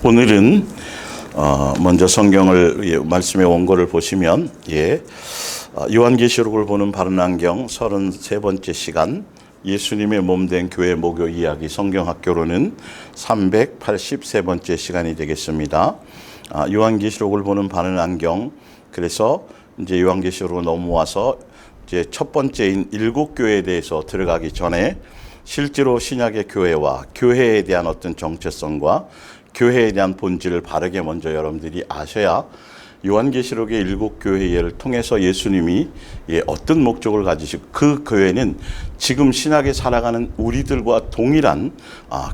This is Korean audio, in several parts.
오늘은 먼저 성경을 말씀의 원고를 보시면 요한계시록을 보는 바른 안경 33번째 시간 예수님의 몸된 교회 목요 이야기 성경학교로는 383번째 시간이 되겠습니다. 요한계시록을 보는 바른 안경, 그래서 이제 요한계시록으로 넘어와서 이제 첫 번째인 일곱 교회에 대해서 들어가기 전에 실제로 신약의 교회와 교회에 대한 어떤 정체성과 교회에 대한 본질을 바르게 먼저 여러분들이 아셔야 요한계시록의 일곱 교회를 통해서 예수님이 어떤 목적을 가지시고 그 교회는 지금 신약에 살아가는 우리들과 동일한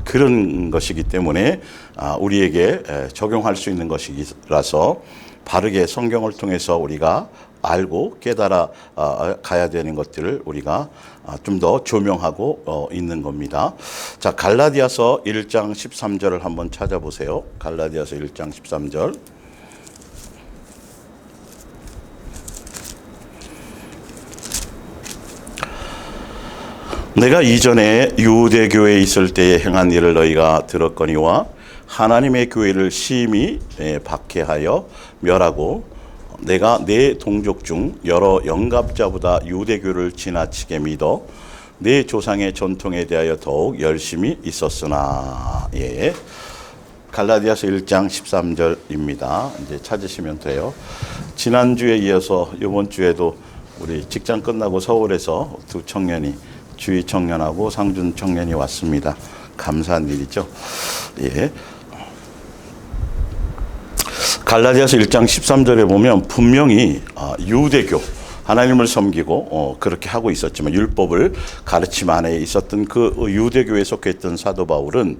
그런 것이기 때문에 우리에게 적용할 수 있는 것이라서 바르게 성경을 통해서 우리가 알고 깨달아 가야 되는 것들을 우리가 좀 더 조명하고 있는 겁니다. 자, 갈라디아서 1장 13절을 한번 찾아보세요. 갈라디아서 1장 13절. 내가 이전에 유대교회에 있을 때에 행한 일을 너희가 들었거니와 하나님의 교회를 심히 박해하여 멸하고 내가 내 동족 중 여러 영갑자보다 유대교를 지나치게 믿어 내 조상의 전통에 대하여 더욱 열심히 있었으나. 갈라디아서 1장 13절입니다. 이제 찾으시면 돼요. 지난주에 이어서 이번 주에도 우리 직장 끝나고 서울에서 두 청년이 주희 청년하고 상준 청년이 왔습니다. 감사한 일이죠. 갈라디아서 1장 13절에 보면 분명히 유대교, 하나님을 섬기고 그렇게 하고 있었지만 율법을 가르침 안에 있었던 그 유대교에 속했던 사도 바울은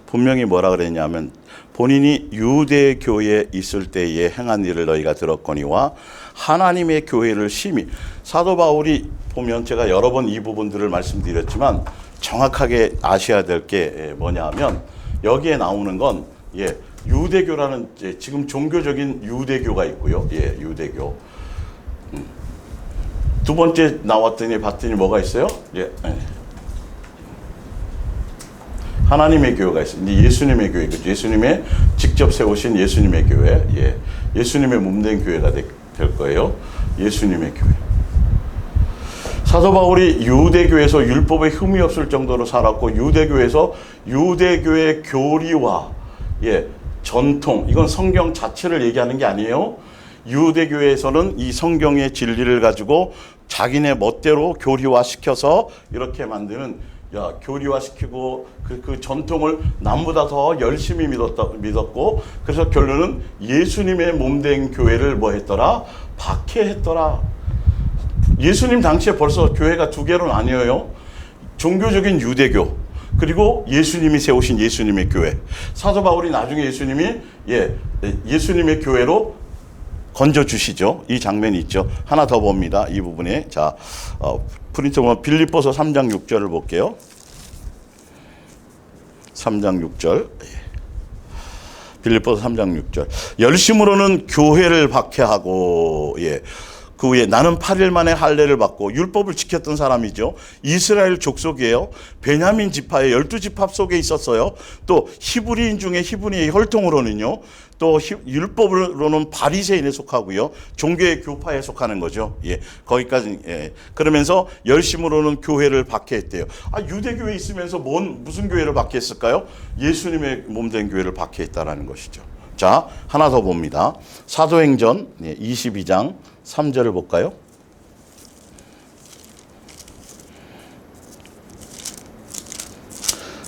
분명히 뭐라 그랬냐면 본인이 유대교에 있을 때에 행한 일을 너희가 들었거니와 하나님의 교회를 심히, 사도 바울이 보면 제가 여러 번 이 부분들을 말씀드렸지만 정확하게 아셔야 될 게 뭐냐 하면 여기에 나오는 건 유대교라는 지금 종교적인 유대교가 있고요. 유대교. 두 번째 나왔더니 봤더니 뭐가 있어요? 하나님의 교회가 있어요. 예수님의 교회. 예수님의 직접 세우신 예수님의 교회. 예수님의 몸된 교회가 될 거예요. 예수님의 교회. 사도 바울이 유대교에서 율법에 흠이 없을 정도로 살았고 유대교에서 유대교의 교리와 전통, 이건 성경 자체를 얘기하는 게 아니에요. 유대교에서는 이 성경의 진리를 가지고 자기네 멋대로 교리화시켜서 이렇게 만드는, 교리화시키고 그 전통을 남보다 더 열심히 믿었고, 그래서 결론은 예수님의 몸된 교회를 뭐 했더라? 박해했더라. 예수님 당시에 벌써 교회가 두 개로 나뉘어요. 종교적인 유대교, 그리고 예수님이 세우신 예수님의 교회. 사도 바울이 나중에 예수님의 교회로 건져주시죠. 이 장면이 있죠. 하나 더 봅니다. 이 부분에. 자, 프린트 보면 빌립보서 3장 6절을 볼게요. 3장 6절. 빌립보서 3장 6절. 열심으로는 교회를 박해하고, 그 후에 나는 8일 만에 할례를 받고, 율법을 지켰던 사람이죠. 이스라엘 족속이에요. 베냐민 지파의 12지파 속에 있었어요. 또 히브리인 중에 히브리의 혈통으로는요. 또 율법으로는 바리새인에 속하고요. 종교의 교파에 속하는 거죠. 거기까지. 그러면서 열심으로는 교회를 박해했대요. 유대교에 있으면서 무슨 교회를 박해했을까요? 예수님의 몸된 교회를 박해했다라는 것이죠. 자, 하나 더 봅니다. 사도행전 22장 3절을 볼까요?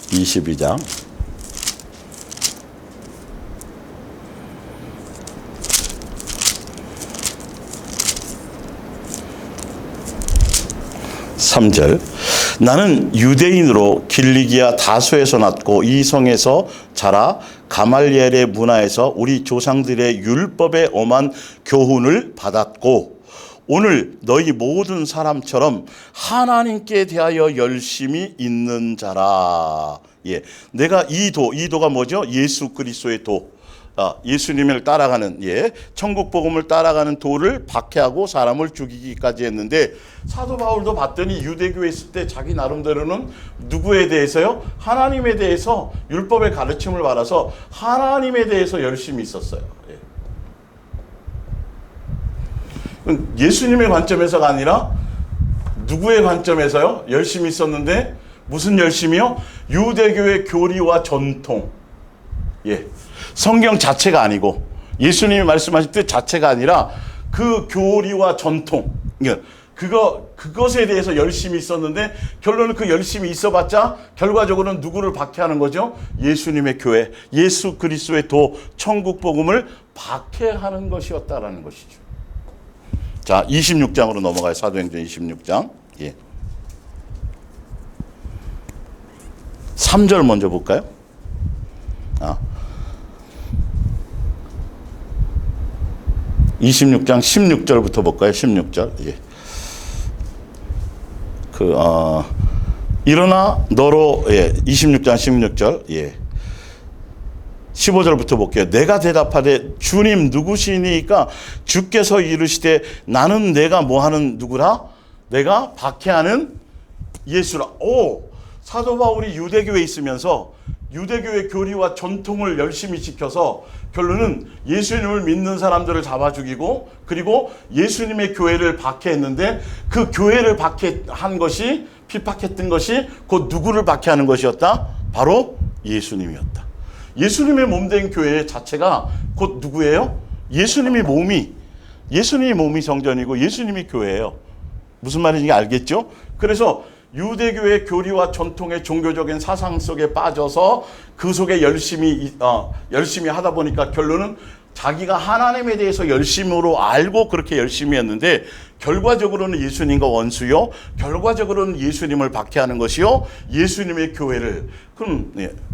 (22장) (3절) 나는 유대인으로 길리기아 다소에서 났고 이 성에서 자라 가말리엘의 문화에서 우리 조상들의 율법에 엄한 교훈을 받았고 오늘 너희 모든 사람처럼 하나님께 대하여 열심히 있는 자라. 내가 이 도가 뭐죠? 예수 그리스도의 도. 예수님을 따라가는 천국 복음을 따라가는 도를 박해하고 사람을 죽이기까지 했는데 사도 바울도 봤더니 유대교에 있을 때 자기 나름대로는 누구에 대해서요? 하나님에 대해서 율법의 가르침을 받아서 하나님에 대해서 열심히 있었어요. 예수님의 관점에서가 아니라 누구의 관점에서요? 열심히 있었는데 무슨 열심이요? 유대교의 교리와 전통. 성경 자체가 아니고 예수님이 말씀하신 뜻 자체가 아니라 그 교리와 전통. 그것에 대해서 열심히 있었는데 결론은 그 열심히 있어봤자 결과적으로는 누구를 박해하는 거죠? 예수님의 교회, 예수 그리스도의 도, 천국 복음을 박해하는 것이었다라는 것이죠. 자, 26장으로 넘어가요. 사도행전 26장. 3절 먼저 볼까요? 26장 16절부터 볼까요? 16절. 일어나 너로 26장 16절. 15절부터 볼게요. 내가 대답하되 주님 누구시니까 주께서 이르시되 나는 내가 뭐하는 누구라? 내가 박해하는 예수라. 사도 바울이 유대교에 있으면서 유대교의 교리와 전통을 열심히 지켜서 결론은 예수님을 믿는 사람들을 잡아 죽이고 그리고 예수님의 교회를 박해했는데 그 교회를 박해한 것이 핍박했던 것이 곧 누구를 박해하는 것이었다? 바로 예수님이었다. 예수님의 몸된 교회 자체가 곧 누구예요? 예수님이 몸이 성전이고 예수님이 교회예요. 무슨 말인지 알겠죠? 그래서 유대교의 교리와 전통의 종교적인 사상 속에 빠져서 그 속에 열심히 하다 보니까 결론은 자기가 하나님에 대해서 열심으로 알고 그렇게 열심히 했는데 결과적으로는 예수님과 원수요. 결과적으로는 예수님을 박해하는 것이요. 예수님의 교회를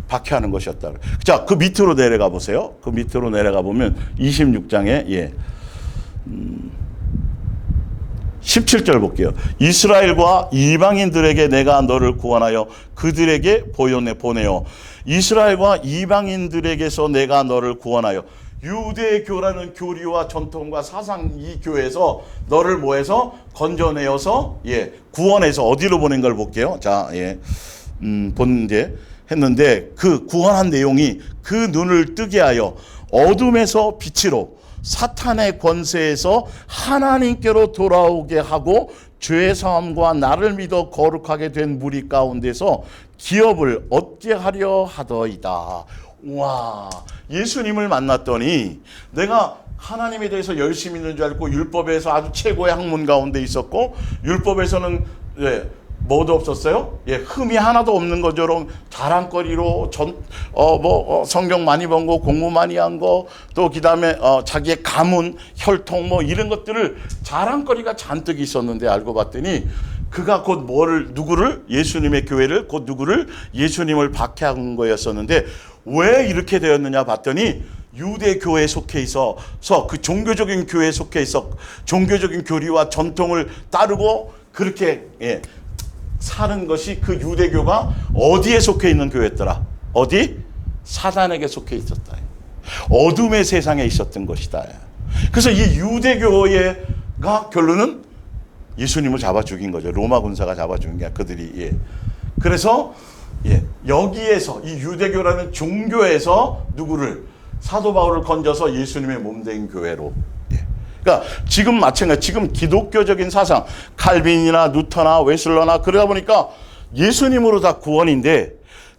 박해하는 것이었다. 자, 그 밑으로 내려가 보세요. 그 밑으로 내려가 보면 26장에 17절 볼게요. 이스라엘과 이방인들에게 내가 너를 구원하여 그들에게 보내어. 이스라엘과 이방인들에게서 내가 너를 구원하여. 유대교라는 교리와 전통과 사상 이 교회에서 너를 뭐해서 건져내어서 구원해서 어디로 보낸 걸 볼게요. 자, 본데 했는데 그 구원한 내용이 그 눈을 뜨게 하여 어둠에서 빛으로 사탄의 권세에서 하나님께로 돌아오게 하고 죄의 사함과 나를 믿어 거룩하게 된 무리 가운데서 기업을 얻게 하려 하더이다. 와, 예수님을 만났더니 내가 하나님에 대해서 열심히 있는 줄 알고 율법에서 아주 최고의 학문 가운데 있었고 율법에서는 뭐도 없었어요? 흠이 하나도 없는 것처럼 자랑거리로 성경 많이 본 거, 공부 많이 한 거, 또 그다음에 자기의 가문, 혈통 이런 것들을 자랑거리가 잔뜩 있었는데 알고 봤더니 그가 곧 누구를 예수님의 교회를 곧 누구를 예수님을 박해한 거였었는데 왜 이렇게 되었느냐 봤더니 유대 교회에 속해 있어서 그 종교적인 교회에 속해 있어 종교적인 교리와 전통을 따르고 그렇게 사는 것이 그 유대교가 어디에 속해 있는 교회였더라? 어디? 사단에게 속해 있었다. 어둠의 세상에 있었던 것이다. 그래서 이 유대교가 결론은 예수님을 잡아 죽인 거죠. 로마 군사가 잡아 죽인 게 그들이. 그래서 여기에서 이 유대교라는 종교에서 누구를 사도 바울을 건져서 예수님의 몸된 교회로. 그러니까 지금 마찬가지 지금 기독교적인 사상 칼빈이나 루터나 웨슬러나 그러다 보니까 예수님으로 다 구원인데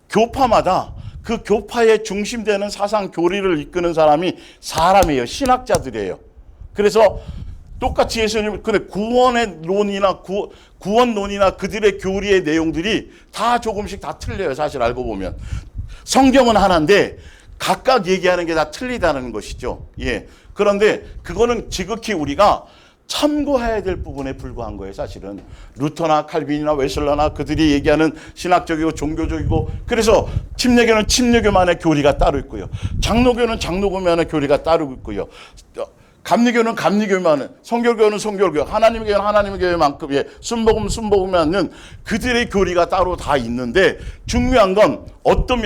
교파마다 그 교파의 중심되는 사상 교리를 이끄는 사람이 사람이에요. 신학자들이에요. 그래서 똑같이 예수님 근데 구원의 논이나 구원론이나 그들의 교리의 내용들이 다 조금씩 다 틀려요. 사실 알고 보면 성경은 하나인데 각각 얘기하는 게 다 틀리다는 것이죠. 그런데 그거는 지극히 우리가 참고해야 될 부분에 불과한 거예요. 사실은 루터나 칼빈이나 웨슬러나 그들이 얘기하는 신학적이고 종교적이고 그래서 침례교는 침례교만의 교리가 따로 있고요. 장로교는 장로교만의 교리가 따로 있고요. 감리교는 감리교만은 성결교는 성결교 하나님의 교회는 하나님의 교회만큼 순복음 순복음만은 그들의 교리가 따로 다 있는데 중요한 건 어떤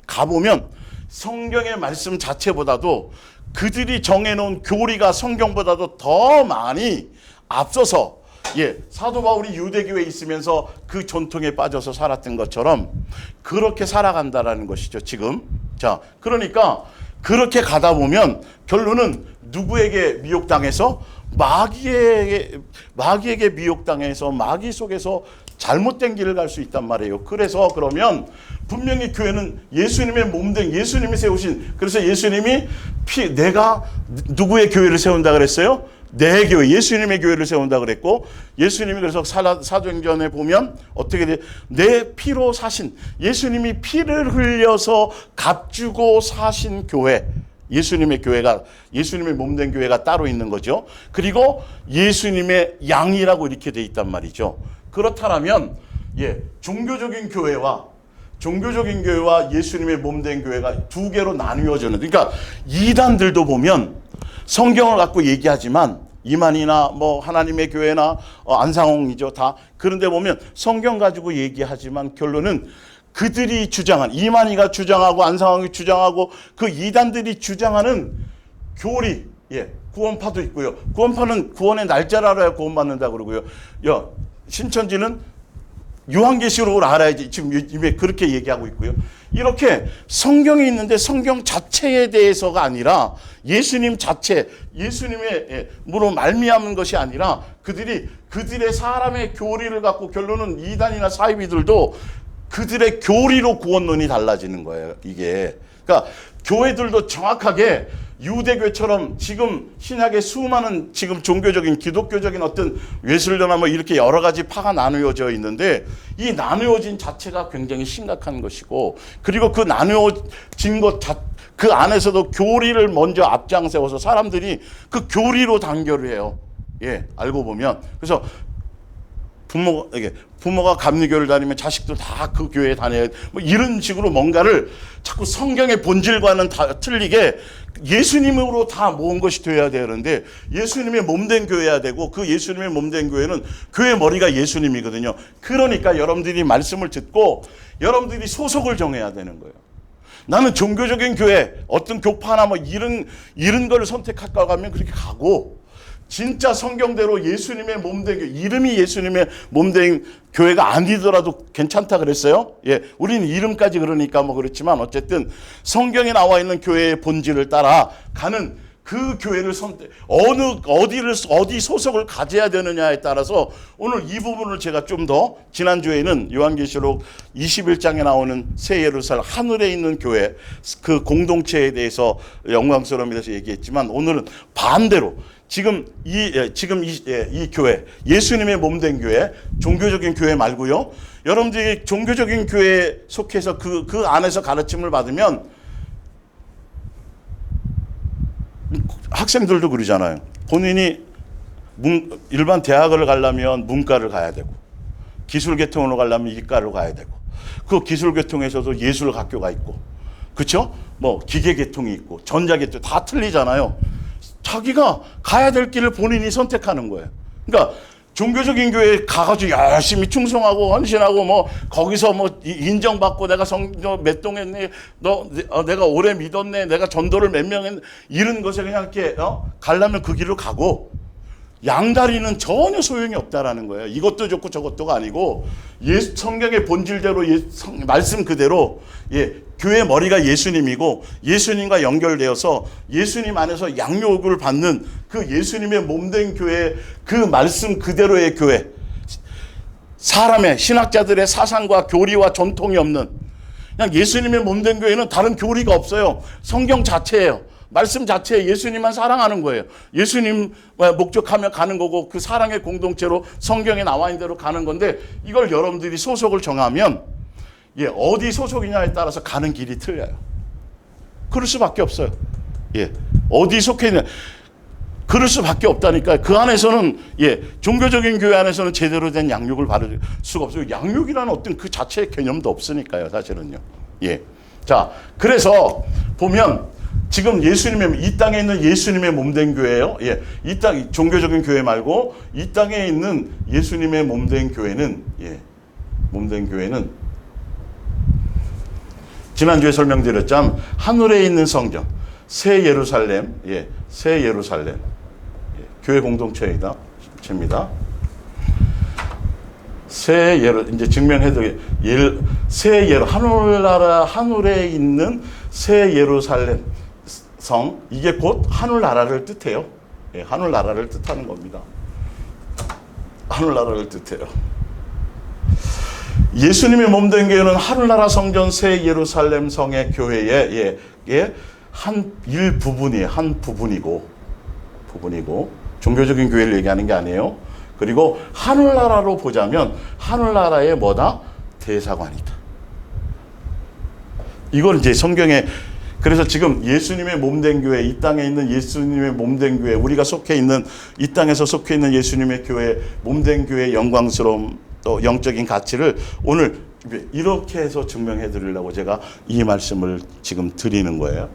가보면 성경의 말씀 자체보다도 그들이 정해놓은 교리가 성경보다도 더 많이 앞서서 사도 바울이 유대교에 있으면서 그 전통에 빠져서 살았던 것처럼 그렇게 살아간다라는 것이죠, 지금. 자, 그러니까 그렇게 가다 보면 결론은 누구에게 미혹당해서 마귀에게 미혹당해서 마귀 속에서 잘못된 길을 갈 수 있단 말이에요. 그래서 그러면 분명히 교회는 예수님의 몸된 예수님이 세우신, 그래서 예수님이 내가 누구의 교회를 세운다 그랬어요? 내 교회, 예수님의 교회를 세운다 그랬고, 예수님이 그래서 사도행전에 보면 어떻게 돼? 내 피로 사신, 예수님이 피를 흘려서 값주고 사신 교회, 예수님의 교회가, 예수님의 몸된 교회가 따로 있는 거죠. 그리고 예수님의 양이라고 이렇게 돼 있단 말이죠. 그렇다면 종교적인 교회와 예수님의 몸된 교회가 두 개로 나뉘어지는, 그러니까 이단들도 보면 성경을 갖고 얘기하지만 이만희나 뭐 하나님의 교회나 안상홍이죠, 다 그런데 보면 성경 가지고 얘기하지만 결론은 그들이 주장한, 이만희가 주장하고 안상홍이 주장하고 그 이단들이 주장하는 교리, 구원파도 있고요. 구원파는 구원의 날짜를 알아야 구원받는다 그러고요. 신천지는 요한계시록을 알아야지 지금 이미 그렇게 얘기하고 있고요. 이렇게 성경이 있는데 성경 자체에 대해서가 아니라 예수님 자체, 예수님의 무로 말미암은 것이 아니라 그들의 사람의 교리를 갖고 결론은 이단이나 사이비들도 그들의 교리로 구원론이 달라지는 거예요, 이게. 그러니까 교회들도 정확하게 유대교처럼 지금 신약의 수많은 지금 종교적인 기독교적인 어떤 예술교나 뭐 이렇게 여러 가지 파가 나누어져 있는데 이 나누어진 자체가 굉장히 심각한 것이고, 그리고 그 나누어진 그 안에서도 교리를 먼저 앞장세워서 사람들이 그 교리로 단결을 해요. 알고 보면. 그래서 부모가 감리교를 다니면 자식도 다 그 교회에 다녀야 돼. 뭐 이런 식으로 뭔가를 자꾸 성경의 본질과는 다 틀리게 예수님으로 다 모은 것이 되어야 되는데, 예수님의 몸된 교회야 되고, 그 예수님의 몸된 교회는 교회 머리가 예수님이거든요. 그러니까 여러분들이 말씀을 듣고 여러분들이 소속을 정해야 되는 거예요. 나는 종교적인 교회, 어떤 교파나 뭐 이런 걸 선택할까 하면 그렇게 가고, 진짜 성경대로 예수님의 몸된 교회, 이름이 예수님의 몸된 교회가 아니더라도 괜찮다 그랬어요. 우리는 이름까지 그러니까 뭐 그렇지만 어쨌든 성경에 나와 있는 교회의 본질을 따라 가는 그 교회를 어디 소속을 가져야 되느냐에 따라서 오늘 이 부분을 제가 좀 더, 지난주에는 요한계시록 21장에 나오는 새 예루살렘 하늘에 있는 교회 그 공동체에 대해서 영광스러움에 대해서 얘기했지만, 오늘은 반대로 지금 이 교회, 예수님의 몸된 교회, 종교적인 교회 말고요. 여러분들이 종교적인 교회에 속해서 그 안에서 가르침을 받으면, 학생들도 그러잖아요. 본인이 일반 대학을 가려면 문과를 가야 되고, 기술계통으로 가려면 이과를 가야 되고, 그 기술계통에서도 예술학교가 있고, 그렇죠? 뭐 기계계통이 있고, 전자계통 다 틀리잖아요. 자기가 가야 될 길을 본인이 선택하는 거예요. 그러니까 종교적인 교회에 가가지고 열심히 충성하고 헌신하고 뭐 거기서 뭐 인정받고 내가 몇 동 했네, 내가 오래 믿었네, 내가 전도를 몇 명 했네, 이런 것에 그냥 이렇게 가려면 그 길로 가고, 양다리는 전혀 소용이 없다라는 거예요. 이것도 좋고 저것도가 아니고 성경의 본질대로 말씀 그대로 교회 머리가 예수님이고, 예수님과 연결되어서 예수님 안에서 양육을 받는 그 예수님의 몸된 교회, 그 말씀 그대로의 교회, 사람의 신학자들의 사상과 교리와 전통이 없는 그냥 예수님의 몸된 교회는 다른 교리가 없어요. 성경 자체예요. 말씀 자체에 예수님만 사랑하는 거예요. 예수님 목적하며 가는 거고, 그 사랑의 공동체로 성경에 나와 있는 대로 가는 건데, 이걸 여러분들이 소속을 정하면 어디 소속이냐에 따라서 가는 길이 틀려요. 그럴 수밖에 없어요. 어디 속해 있냐, 그럴 수밖에 없다니까. 그 안에서는 종교적인 교회 안에서는 제대로 된 양육을 받을 수가 없어요. 양육이라는 어떤 그 자체의 개념도 없으니까요, 사실은요. 자, 그래서 보면 지금 이 땅에 있는 예수님의 몸된 교회예요. 이 땅, 종교적인 교회 말고 이 땅에 있는 예수님의 몸된 교회는 지난주에 설명드렸지만 하늘에 있는 성전, 새 예루살렘, 새 예루살렘, 교회 공동체입니다. 이제 증명해드릴 하늘나라 하늘에 있는 새 예루살렘 성, 이게 곧 하늘나라를 뜻해요. 하늘나라를 뜻하는 겁니다. 하늘나라를 뜻해요. 예수님의 몸된 교회는 하늘나라 성전 새 예루살렘 성의 교회의 한 일부분이에요. 한 부분이고 종교적인 교회를 얘기하는 게 아니에요. 그리고 하늘나라로 보자면 하늘나라의 뭐다? 대사관이다. 이걸 이제 성경에, 그래서 지금 예수님의 몸된 교회, 이 땅에 있는 예수님의 몸된 교회, 우리가 속해 있는, 이 땅에서 속해 있는 예수님의 교회, 몸된 교회의 영광스러움, 또 영적인 가치를 오늘 이렇게 해서 증명해 드리려고 제가 이 말씀을 지금 드리는 거예요.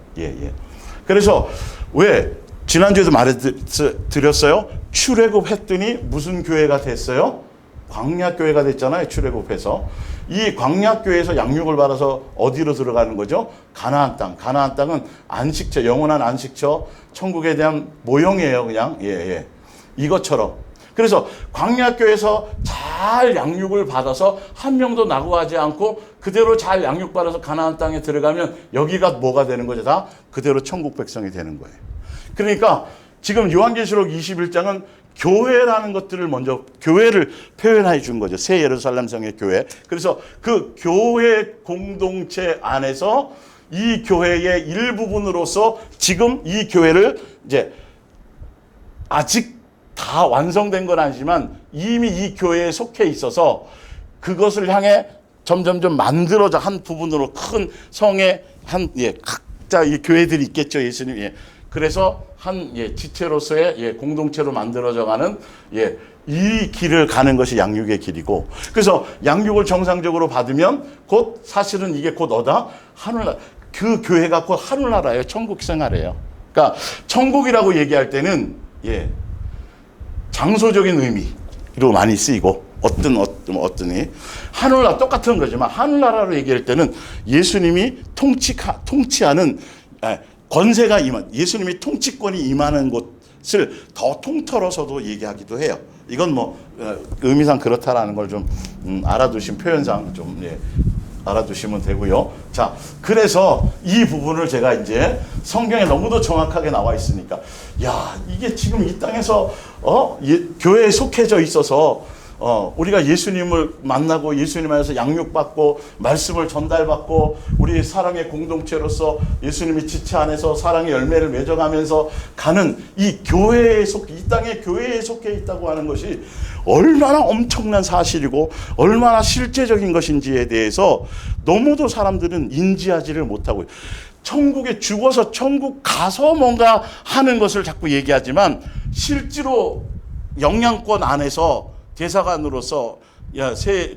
그래서 왜 지난주에도 말해드렸어요. 출애굽했더니 무슨 교회가 됐어요? 광야교회가 됐잖아요. 출애굽해서. 이 광야교회에서 양육을 받아서 어디로 들어가는 거죠? 가나안 땅. 가나안 땅은 안식처, 영원한 안식처, 천국에 대한 모형이에요. 그냥. 이것처럼. 그래서 광야교회에서 잘 양육을 받아서 한 명도 낙오하지 않고 그대로 잘 양육받아서 가나안 땅에 들어가면 여기가 뭐가 되는 거죠? 다 그대로 천국 백성이 되는 거예요. 그러니까 지금 요한계시록 21장은 교회라는 것들을 먼저, 교회를 표현해 준 거죠. 새 예루살렘 성의 교회. 그래서 그 교회 공동체 안에서 이 교회의 일부분으로서 지금 이 교회를 이제 아직 다 완성된 건 아니지만 이미 이 교회에 속해 있어서 그것을 향해 점점점 만들어져 한 부분으로 큰 성의 각자 이 교회들이 있겠죠. 예수님. 그래서 한 지체로서의 공동체로 만들어져가는 이 길을 가는 것이 양육의 길이고, 그래서 양육을 정상적으로 받으면 곧 사실은 이게 곧 어다? 하늘나라. 그 교회가 곧 하늘나라예요. 천국 생활이에요. 그러니까 천국이라고 얘기할 때는 장소적인 의미로 많이 쓰이고 어떠니 하늘나라 똑같은 거지만 하늘나라로 얘기할 때는 예수님이 통치하는 권세가 예수님이 통치권이 임하는 곳을 더 통틀어서도 얘기하기도 해요. 이건 뭐 의미상 그렇다라는 걸 좀 알아두신 표현상 좀 알아두시면 되고요. 자, 그래서 이 부분을 제가 이제 성경에 너무도 정확하게 나와 있으니까, 이게 지금 이 땅에서 교회에 속해져 있어서 우리가 예수님을 만나고 예수님 안에서 양육받고 말씀을 전달받고 우리 사랑의 공동체로서 예수님의 지체 안에서 사랑의 열매를 맺어가면서 가는 이 교회에 이 땅의 교회에 속해 있다고 하는 것이 얼마나 엄청난 사실이고 얼마나 실제적인 것인지에 대해서 너무도 사람들은 인지하지를 못하고, 천국에 죽어서 천국 가서 뭔가 하는 것을 자꾸 얘기하지만 실제로 영향권 안에서 대사관으로서 새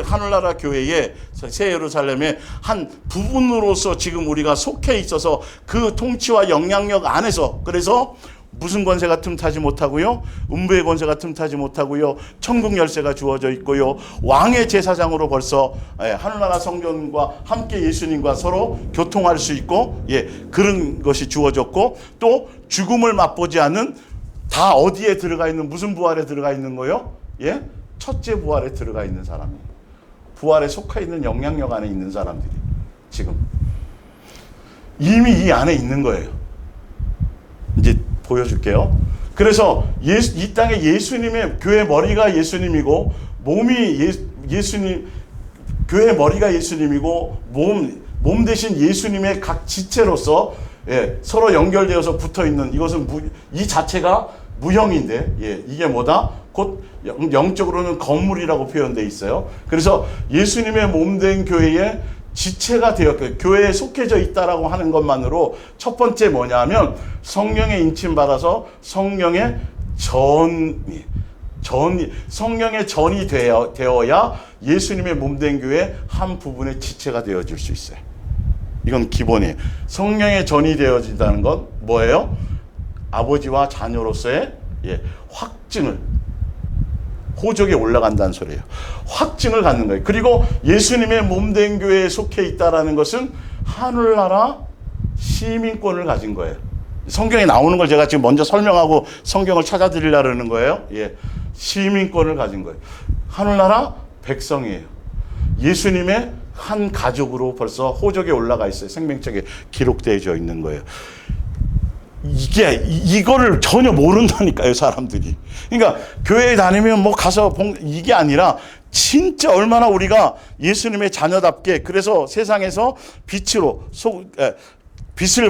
하늘나라 교회의 새 예루살렘의 한 부분으로서 지금 우리가 속해 있어서 그 통치와 영향력 안에서, 그래서 무슨 권세가 틈타지 못하고요, 음부의 권세가 틈타지 못하고요, 천국 열쇠가 주어져 있고요, 왕의 제사장으로 벌써 하늘나라 성전과 함께 예수님과 서로 교통할 수 있고 그런 것이 주어졌고, 또 죽음을 맛보지 않는, 다 어디에 들어가 있는, 무슨 부활에 들어가 있는 거요? 첫째 부활에 들어가 있는 사람이에요. 부활에 속해 있는 영향력 안에 있는 사람들이 지금 이미 이 안에 있는 거예요. 이제 보여줄게요. 그래서 이 땅에 예수님의 교회 머리가 예수님이고 몸이 예수님, 교회 머리가 예수님이고 몸 대신 예수님의 각 지체로서 서로 연결되어서 붙어 있는, 이것은 이 자체가 무형인데 이게 뭐다? 곧 영적으로는 건물이라고 표현되어 있어요. 그래서 예수님의 몸된 교회의 지체가 교회에 속해져 있다라고 하는 것만으로 첫 번째 뭐냐면 성령의 인침 받아서 성령의 전이 되어야 예수님의 몸된 교회 한 부분의 지체가 되어질 수 있어요. 이건 기본이에요. 성령의 전이 되어진다는 건 뭐예요? 아버지와 자녀로서의 확증을 호적에 올라간다는 소리예요. 확증을 갖는 거예요. 그리고 예수님의 몸된 교회에 속해 있다라는 것은 하늘나라 시민권을 가진 거예요. 성경에 나오는 걸 제가 지금 먼저 설명하고 성경을 찾아드리려는 거예요. 예, 시민권을 가진 거예요. 하늘나라 백성이에요. 예수님의 한 가족으로 벌써 호적에 올라가 있어요. 생명책에 기록되어 있는 거예요. 이거를 전혀 모른다니까요, 사람들이. 그러니까 교회에 다니면 뭐 가서 이게 아니라 진짜 얼마나 우리가 예수님의 자녀답게, 그래서 세상에서 빛을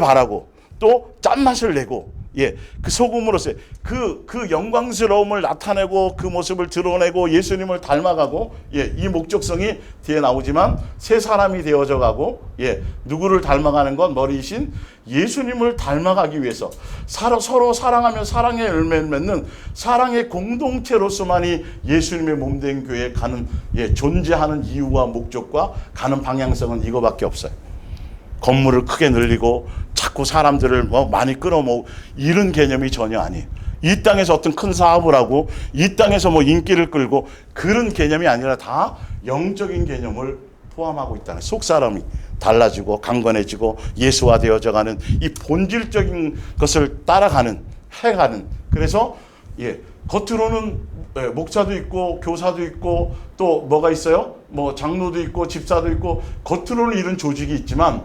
발하고 또 짠맛을 내고, 예, 그 소금으로서 그 영광스러움을 나타내고 그 모습을 드러내고 예수님을 닮아가고, 예, 이 목적성이 뒤에 나오지만 새 사람이 되어져 가고, 예, 누구를 닮아가는 건 머리이신 예수님을 닮아가기 위해서 서로 사랑하며 사랑의 열매를 맺는 사랑의 공동체로서만이 예수님의 몸된 교회에 가는, 예, 존재하는 이유와 목적과 가는 방향성은 이거밖에 없어요. 건물을 크게 늘리고 자꾸 사람들을 많이 끌어모으고 이런 개념이 전혀 아니에요. 이 땅에서 어떤 큰 사업을 하고 이 땅에서 인기를 끌고 그런 개념이 아니라 다 영적인 개념을 포함하고 있다는, 속 사람이 달라지고 강건해지고 예수화되어져가는 이 본질적인 것을 따라가는, 해가는. 그래서 예, 겉으로는 목사도 있고 교사도 있고 또 뭐가 있어요? 장로도 있고 집사도 있고 겉으로는 이런 조직이 있지만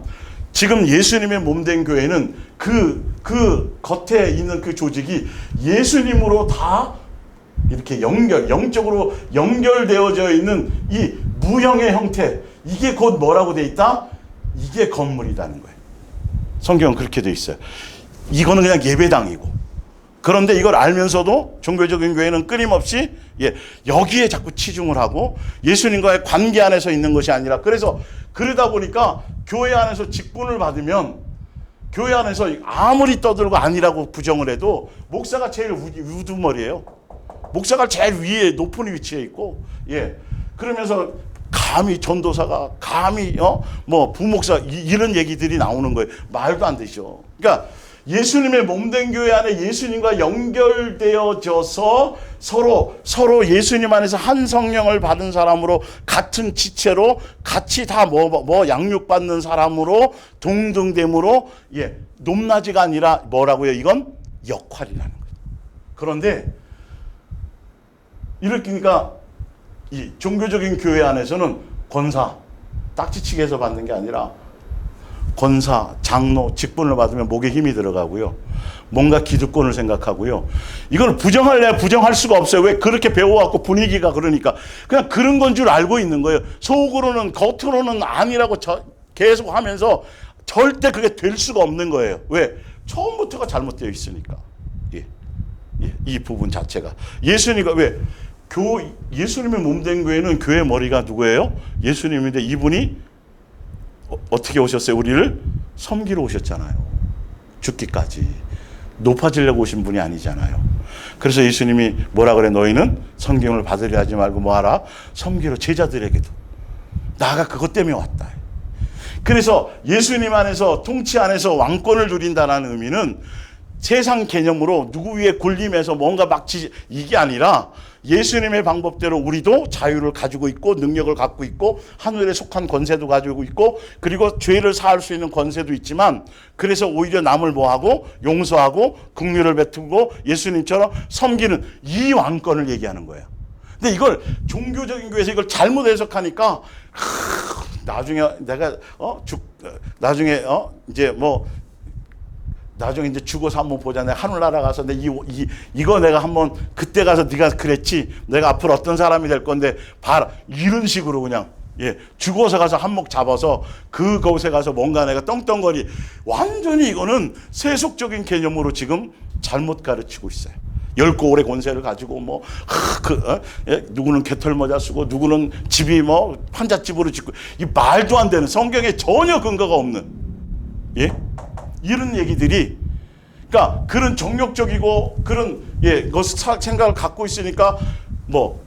지금 예수님의 몸된 교회는 그 겉에 있는 그 조직이 예수님으로 다 이렇게 영적으로 연결되어져 있는 이 무형의 형태, 이게 곧 뭐라고 돼 있다? 이게 건물이라는 거예요. 성경은 그렇게 돼 있어요. 이거는 그냥 예배당이고, 그런데 이걸 알면서도 종교적인 교회는 끊임없이, 예, 여기에 자꾸 치중을 하고 예수님과의 관계 안에서 있는 것이 아니라, 그래서 그러다 보니까 교회 안에서 직분을 받으면 교회 안에서 아무리 떠들고 아니라고 부정을 해도 목사가 제일 우두머리예요. 목사가 제일 위에 높은 위치에 있고, 예, 그러면서 감히 전도사가, 감히 부목사, 이런 얘기들이 나오는 거예요. 말도 안 되죠. 그러니까 예수님의 몸된 교회 안에 예수님과 연결되어져서 서로 예수님 안에서 한 성령을 받은 사람으로, 같은 지체로 같이 다 양육받는 사람으로 동등됨으로, 예, 높낮이가 아니라 뭐라고요? 이건 역할이라는 거예요. 그런데 이렇게니까 이 종교적인 교회 안에서는 권사, 딱지치기 해서 받는 게 아니라 권사, 장로, 직분을 받으면 목에 힘이 들어가고요. 뭔가 기득권을 생각하고요. 이걸 부정할래 부정할 수가 없어요. 왜? 그렇게 배워왔고 분위기가 그러니까. 그냥 그런 건 줄 알고 있는 거예요. 속으로는, 겉으로는 아니라고 계속 하면서 절대 그게 될 수가 없는 거예요. 왜? 처음부터가 잘못되어 있으니까. 예. 예. 이 부분 자체가. 예수님이 왜? 예수님의 몸된 교회는 교회 머리가 누구예요? 예수님인데 이분이 어떻게 오셨어요? 우리를 섬기러 오셨잖아요. 죽기까지. 높아지려고 오신 분이 아니잖아요. 그래서 예수님이 뭐라 그래? 너희는 성경을 받으려 하지 말고 뭐 하라? 섬기러, 제자들에게도. 나가 그것 때문에 왔다. 그래서 예수님 안에서, 통치 안에서 왕권을 누린다는 의미는 세상 개념으로 누구 위에 군림해서 뭔가 이게 아니라 예수님의 방법대로 우리도 자유를 가지고 있고 능력을 갖고 있고 하늘에 속한 권세도 가지고 있고, 그리고 죄를 사할 수 있는 권세도 있지만, 그래서 오히려 남을 뭐하고 용서하고 긍휼을 베풀고 예수님처럼 섬기는 이 왕권을 얘기하는 거예요. 근데 이걸 종교적인 교회에서 이걸 잘못 해석하니까 나중에 내가 나중에 이제 죽어서 한번 보자. 내가 하늘나라 가서 이거 내가 한번 그때 가서 네가 그랬지. 내가 앞으로 어떤 사람이 될 건데 봐라. 이런 식으로 그냥, 예, 죽어서 가서 한몫 잡아서 그곳에 가서 뭔가 내가 떵떵거리. 완전히 이거는 세속적인 개념으로 지금 잘못 가르치고 있어요. 10고울의 권세를 가지고 누구는 개털모자 쓰고 누구는 집이 환잣집으로 짓고, 이 말도 안 되는, 성경에 전혀 근거가 없는, 예, 이런 얘기들이, 그러니까 그런 정욕적이고 그런, 예, 생각을 갖고 있으니까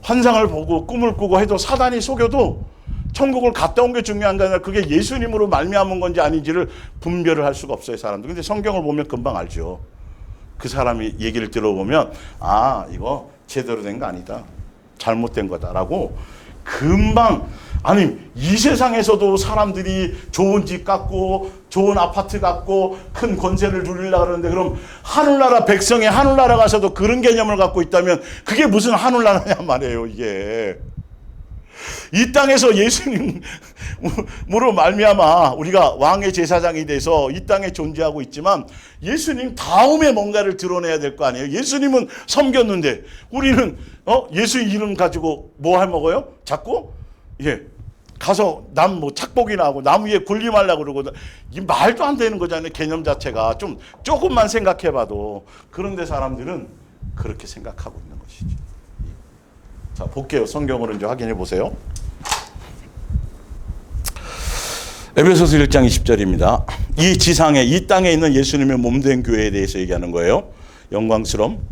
환상을 보고 꿈을 꾸고 해도 사단이 속여도 천국을 갔다 온 게 중요한 게 아니라 그게 예수님으로 말미암은 건지 아닌지를 분별을 할 수가 없어요, 사람들. 근데 성경을 보면 금방 알죠. 그 사람이 얘기를 들어보면 이거 제대로 된 거 아니다. 잘못된 거다라고 금방, 아니 이 세상에서도 사람들이 좋은 집 갖고 좋은 아파트 갖고 큰 권세를 누리려고 그러는데, 그럼 하늘나라 백성이 하늘나라 가서도 그런 개념을 갖고 있다면 그게 무슨 하늘나라냐 말이에요. 이게 이 땅에서 예수님으로 말미암아 우리가 왕의 제사장이 돼서 이 땅에 존재하고 있지만, 예수님 다음에 뭔가를 드러내야 될 거 아니에요. 예수님은 섬겼는데 우리는 예수 이름 가지고 뭐 해먹어요? 자꾸 가서 남 뭐 착복이나 하고 나무 위에 군림하려고 그러고, 이 말도 안 되는 거잖아요. 개념 자체가 조금만 생각해봐도. 그런데 사람들은 그렇게 생각하고 있는 것이죠. 자, 볼게요. 성경으로 이제 확인해 보세요. 에베소서 1장 20절입니다. 이 지상에, 이 땅에 있는 예수님의 몸된 교회에 대해서 얘기하는 거예요. 영광스러움.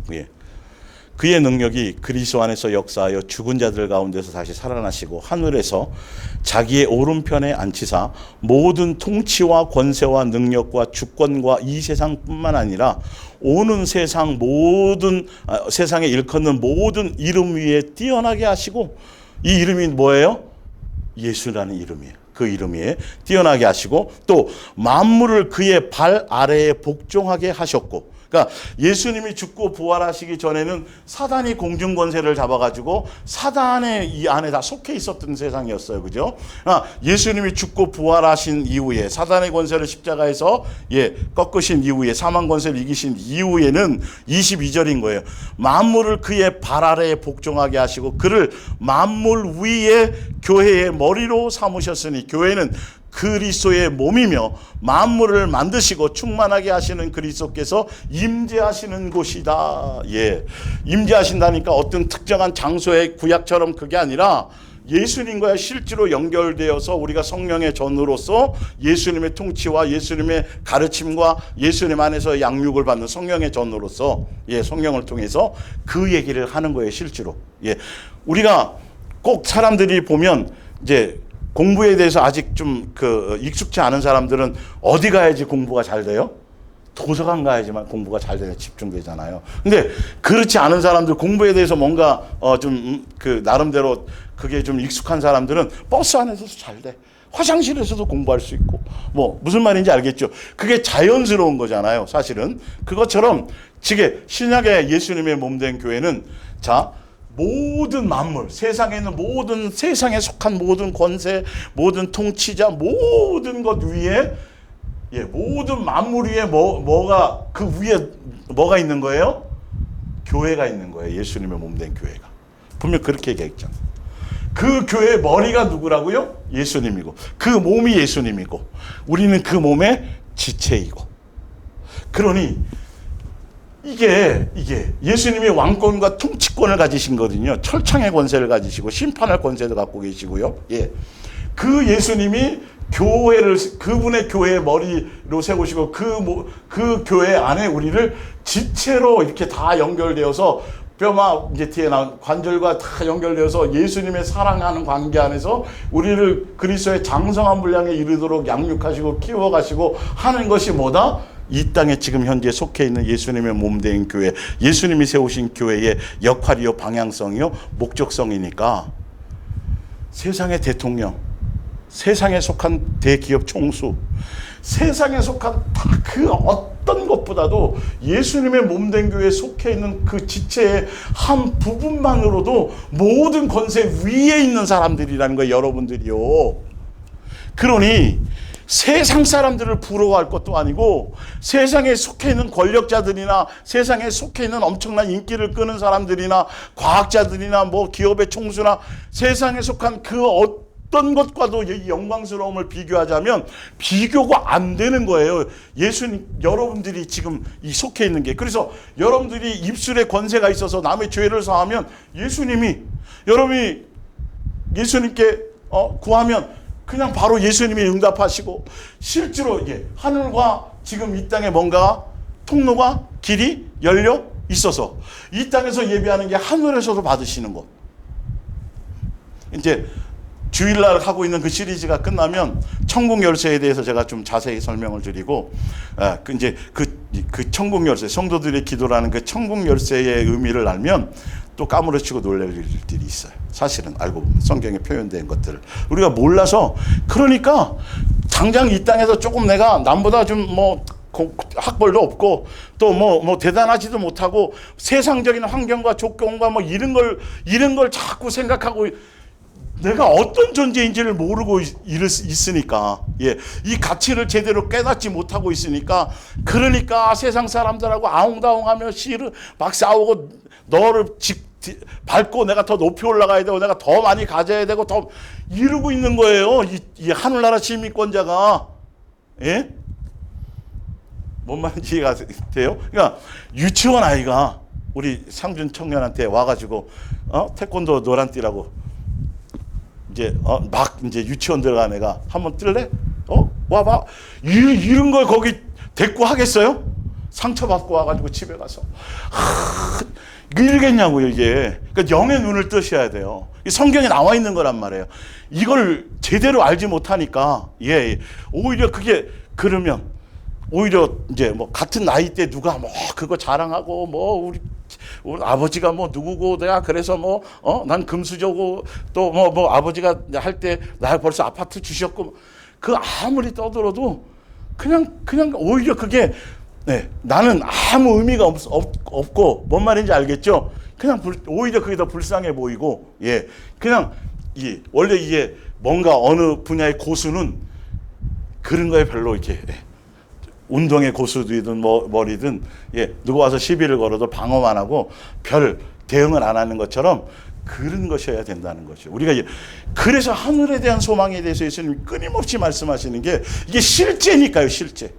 그의 능력이 그리스도 안에서 역사하여 죽은 자들 가운데서 다시 살아나시고 하늘에서 자기의 오른편에 앉히사 모든 통치와 권세와 능력과 주권과 이 세상뿐만 아니라 오는 세상 모든 세상에 일컫는 모든 이름 위에 뛰어나게 하시고, 이 이름이 뭐예요? 예수라는 이름이에요. 그 이름 위에 뛰어나게 하시고, 또 만물을 그의 발 아래에 복종하게 하셨고, 그러니까 예수님이 죽고 부활하시기 전에는 사단이 공중 권세를 잡아가지고 사단의 이 안에 다 속해 있었던 세상이었어요. 그죠? 예수님이 죽고 부활하신 이후에, 사단의 권세를 십자가에서 꺾으신 이후에, 사망 권세를 이기신 이후에는 22절인 거예요. 만물을 그의 발 아래에 복종하게 하시고 그를 만물 위에 교회의 머리로 삼으셨으니, 교회는 그리스도의 몸이며 만물을 만드시고 충만하게 하시는 그리스도께서 임재하시는 곳이다. 임재하신다니까 어떤 특정한 장소의 구약처럼 그게 아니라 예수님과 실제로 연결되어서 우리가 성령의 전으로서 예수님의 통치와 예수님의 가르침과 예수님 안에서 양육을 받는 성령의 전으로서 성령을 통해서 그 얘기를 하는 거예요. 실제로. 우리가 꼭 사람들이 보면 이제 공부에 대해서 아직 좀 익숙치 않은 사람들은 어디 가야지 공부가 잘 돼요? 도서관 가야지만 공부가 잘 되네, 집중되잖아요. 근데 그렇지 않은 사람들, 공부에 대해서 뭔가 나름대로 그게 좀 익숙한 사람들은 버스 안에서도 잘 돼. 화장실에서도 공부할 수 있고, 무슨 말인지 알겠죠? 그게 자연스러운 거잖아요, 사실은. 그것처럼 지금 신약의 예수님의 몸된 교회는 모든 만물, 세상에 있는 모든, 세상에 속한 모든 권세, 모든 통치자, 모든 것 위에, 모든 만물 위에 그 위에 뭐가 있는 거예요? 교회가 있는 거예요. 예수님의 몸된 교회가. 분명 그렇게 얘기했잖아요. 그 교회의 머리가 누구라고요? 예수님이고, 그 몸이 예수님이고, 우리는 그 몸의 지체이고. 그러니 이게 예수님이 왕권과 통치권을 가지신 거거든요. 철창의 권세를 가지시고 심판할 권세도 갖고 계시고요. 그 예수님이 교회를, 그분의 교회의 머리로 세우시고 그 교회 안에 우리를 지체로 이렇게 다 연결되어서 뼈마 이제 뒤에 나온 관절과 다 연결되어서 예수님의 사랑하는 관계 안에서 우리를 그리스도의 장성한 분량에 이르도록 양육하시고 키워가시고 하는 것이 뭐다? 이 땅에 지금 현재 속해 있는 예수님의 몸된 교회, 예수님이 세우신 교회의 역할이요, 방향성이요, 목적성이니까 세상의 대통령, 세상에 속한 대기업 총수, 세상에 속한 그 어떤 것보다도 예수님의 몸된 교회에 속해 있는 그 지체의 한 부분만으로도 모든 권세 위에 있는 사람들이라는 거예요, 여러분들이요. 그러니 세상 사람들을 부러워할 것도 아니고, 세상에 속해 있는 권력자들이나 세상에 속해 있는 엄청난 인기를 끄는 사람들이나 과학자들이나 기업의 총수나 세상에 속한 그 어떤 것과도 이 영광스러움을 비교하자면 비교가 안 되는 거예요. 예수님, 여러분들이 지금 이 속해 있는 게. 그래서 여러분들이 입술에 권세가 있어서 남의 죄를 사하면 여러분이 예수님께 구하면 그냥 바로 예수님이 응답하시고, 실제로 하늘과 지금 이 땅에 뭔가 통로가 길이 열려 있어서 이 땅에서 예배하는 게 하늘에서도 받으시는 것. 이제 주일날 하고 있는 그 시리즈가 끝나면 천국 열쇠에 대해서 제가 좀 자세히 설명을 드리고, 이제 그 천국 열쇠, 성도들의 기도라는 그 천국 열쇠의 의미를 알면 또 까무러치고 놀랄 일들이 있어요. 사실은 알고 보면 성경에 표현된 것들을 우리가 몰라서, 그러니까 당장 이 땅에서 조금 내가 남보다 좀 뭐 학벌도 없고 또 뭐 대단하지도 못하고 세상적인 환경과 조건과 뭐 이런 걸 자꾸 생각하고 내가 어떤 존재인지를 모르고 있으니까, 예, 이 가치를 제대로 깨닫지 못하고 있으니까, 그러니까 세상 사람들하고 아웅다웅하며 막 싸우고 너를 밟고 내가 더 높이 올라가야 되고 내가 더 많이 가져야 되고 더 이러고 있는 거예요. 이 하늘나라 시민권자가. 예? 뭔 말인지 이해가 돼요? 그러니까 유치원 아이가 우리 상준 청년한테 와가지고 태권도 노란띠라고 이제 막 이제 유치원 들어간 애가 한번 뜰래? 와봐. 이런 걸 거기 대꾸 하겠어요? 상처받고 와가지고 집에 가서 이러겠냐고요, 이게. 그러니까 영의 눈을 뜨셔야 돼요. 성경에 나와 있는 거란 말이에요. 이걸 제대로 알지 못하니까, 예, 오히려 그게, 그러면 오히려 이제 뭐 같은 나이 때 누가 뭐 그거 자랑하고 뭐 우리 아버지가 뭐 누구고 내가 그래서 난 금수저고 또 뭐 아버지가 할 때 나 벌써 아파트 주셨고, 그 아무리 떠들어도 그냥 오히려 그게, 네, 나는 아무 의미가 없고, 뭔 말인지 알겠죠? 그냥 오히려 그게 더 불쌍해 보이고, 예, 그냥 원래 이게 뭔가 어느 분야의 고수는 그런 거에 별로 이렇게, 운동의 고수든 뭐리든, 예, 누구 와서 시비를 걸어도 방어만 하고 별 대응을 안 하는 것처럼 그런 것이어야 된다는 거죠. 우리가 그래서 하늘에 대한 소망에 대해서 예수님이 끊임없이 말씀하시는 게 이게 실제니까요, 실제.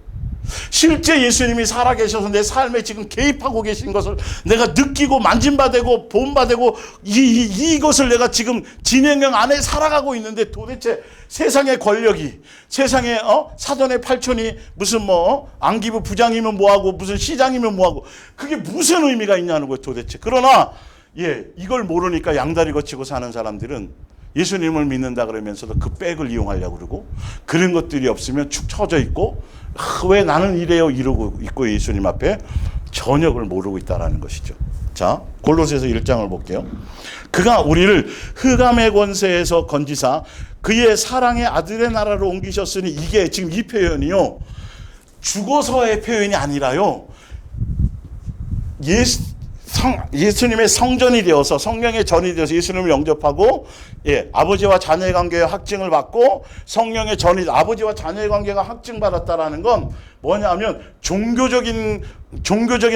실제 예수님이 살아계셔서 내 삶에 지금 개입하고 계신 것을 내가 느끼고 만진바되고 본바되고 이것을 내가 지금 진행형 안에 살아가고 있는데, 도대체 세상의 권력이, 세상의 사돈의 팔촌이 무슨 안기부 부장이면 뭐하고 무슨 시장이면 뭐하고, 그게 무슨 의미가 있냐는 거예요, 도대체. 그러나 이걸 모르니까 양다리 거치고 사는 사람들은 예수님을 믿는다 그러면서도 그 백을 이용하려고 그러고, 그런 것들이 없으면 축 처져 있고, 왜 나는 이래요 이러고 있고 예수님 앞에 전혀 그걸 모르고 있다는 것이죠. 자, 골로새서 1장을 볼게요. 그가 우리를 흑암의 권세에서 건지사 그의 사랑의 아들의 나라로 옮기셨으니, 이게 지금 이 표현이요, 죽어서의 표현이 아니라요, 예수님의 성전이 되어서, 성령의 전이 되어서 예수님을 영접하고, 예, 아버지와 자녀의 관계의 확증을 받고 성령의 전이, 아버지와 자녀의 관계가 확증받았다라는 건 뭐냐면 종교적인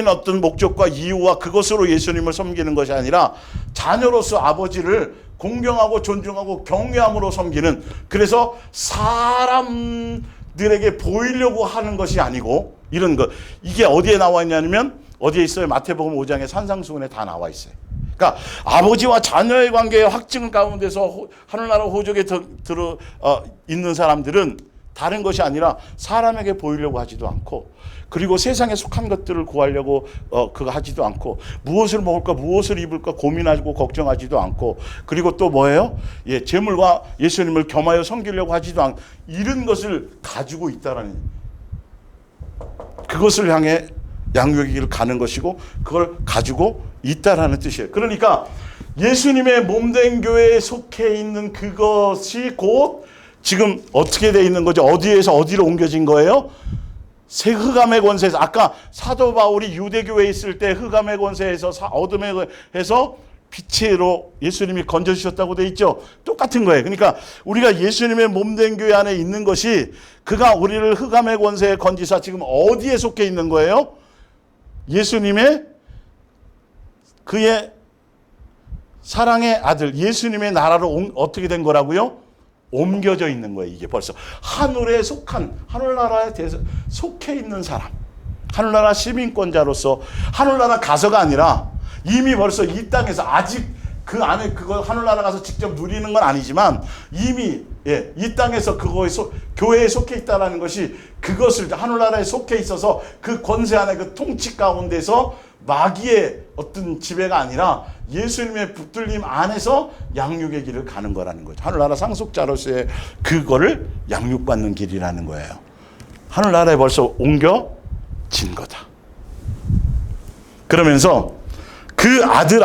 어떤 목적과 이유와 그것으로 예수님을 섬기는 것이 아니라 자녀로서 아버지를 공경하고 존중하고 경외함으로 섬기는, 그래서 사람들에게 보이려고 하는 것이 아니고, 이런 것, 이게 어디에 나와 있냐면 어디에 있어요? 마태복음 5장의 산상수훈에 다 나와 있어요. 그러니까 아버지와 자녀의 관계의 확증 가운데서 하늘나라 호적에 들어 있는 사람들은 다른 것이 아니라 사람에게 보이려고 하지도 않고, 그리고 세상에 속한 것들을 구하려고 그거 하지도 않고, 무엇을 먹을까 무엇을 입을까 고민하고 걱정하지도 않고, 그리고 또 뭐예요? 예, 재물과 예수님을 겸하여 섬기려고 하지도 않고, 이런 것을 가지고 있다라는, 그것을 향해 양육의 길을 가는 것이고 그걸 가지고 있다라는 뜻이에요. 그러니까 예수님의 몸된 교회에 속해 있는 그것이 곧 지금 어떻게 되어 있는 거죠? 어디에서 어디로 옮겨진 거예요? 새 흑암의 권세에서, 아까 사도 바울이 유대교회에 있을 때 흑암의 권세에서 어둠에 해서 빛으로 예수님이 건져주셨다고 되어 있죠. 똑같은 거예요. 그러니까 우리가 예수님의 몸된 교회 안에 있는 것이, 그가 우리를 흑암의 권세에 건지사, 지금 어디에 속해 있는 거예요? 예수님의, 그의 사랑의 아들 예수님의 나라로 어떻게 된 거라고요? 옮겨져 있는 거예요. 이게 벌써 하늘에 속한, 하늘나라에 대해서 속해 있는 사람, 하늘나라 시민권자로서, 하늘나라 가서가 아니라 이미 벌써 이 땅에서, 아직 그 안에 그거 하늘나라 가서 직접 누리는 건 아니지만 이미, 예, 이 땅에서 교회에 속해 있다는 것이, 그것을 하늘나라에 속해 있어서 그 권세 안에, 그 통치 가운데서 마귀의 어떤 지배가 아니라 예수님의 붙들림 안에서 양육의 길을 가는 거라는 거죠. 하늘나라 상속자로서의 그거를 양육받는 길이라는 거예요. 하늘나라에 벌써 옮겨진 거다. 그러면서 그 아들,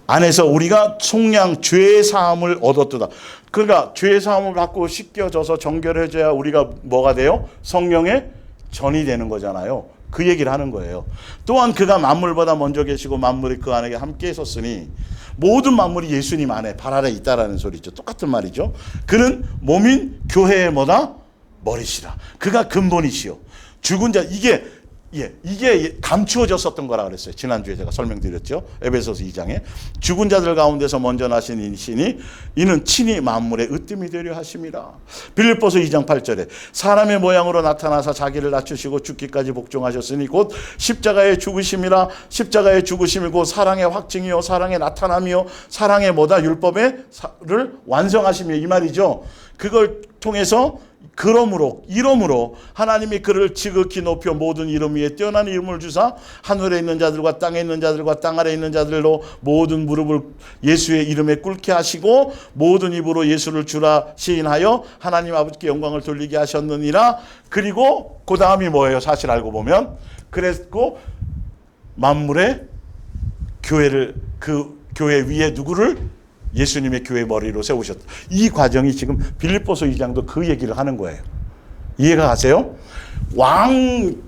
안에서 우리가 속량 죄 사함을 얻었도다. 그러니까 죄 사함을 받고 씻겨져서 정결해져야 우리가 뭐가 돼요? 성령의 전이 되는 거잖아요. 그 얘기를 하는 거예요. 또한 그가 만물보다 먼저 계시고 만물이 그 안에 함께 있었으니 모든 만물이 예수님 안에 발 아래 있다라는 소리죠. 똑같은 말이죠. 그는 몸인 교회의 뭐다? 머리시라. 그가 근본이시요. 죽은 자 이게 감추어졌었던 거라 그랬어요. 지난주에 제가 설명드렸죠. 에베소서 2장에 죽은 자들 가운데서 먼저 나신 이시니 이는 친히 만물의 으뜸이 되려 하심이라. 빌립보서 2장 8절에 사람의 모양으로 나타나서 자기를 낮추시고 죽기까지 복종하셨으니 곧 십자가의 죽으심이라. 십자가의 죽으심이 곧 사랑의 확증이요 사랑의 나타남이요 사랑의 뭐다? 율법을 완성하심이요 이 말이죠. 그걸 통해서 이러므로 하나님이 그를 지극히 높여 모든 이름 위에 뛰어난 이름을 주사 하늘에 있는 자들과 땅에 있는 자들과 땅 아래 있는 자들로 모든 무릎을 예수의 이름에 꿇게 하시고 모든 입으로 예수를 주라 시인하여 하나님 아버지께 영광을 돌리게 하셨느니라. 그리고 그 다음이 뭐예요? 사실 알고 보면 그랬고 만물의 교회를 그 교회 위에 누구를? 예수님의 교회 머리로 세우셨다. 이 과정이 지금 빌립보서 2장도 그 얘기를 하는 거예요. 이해가 가세요?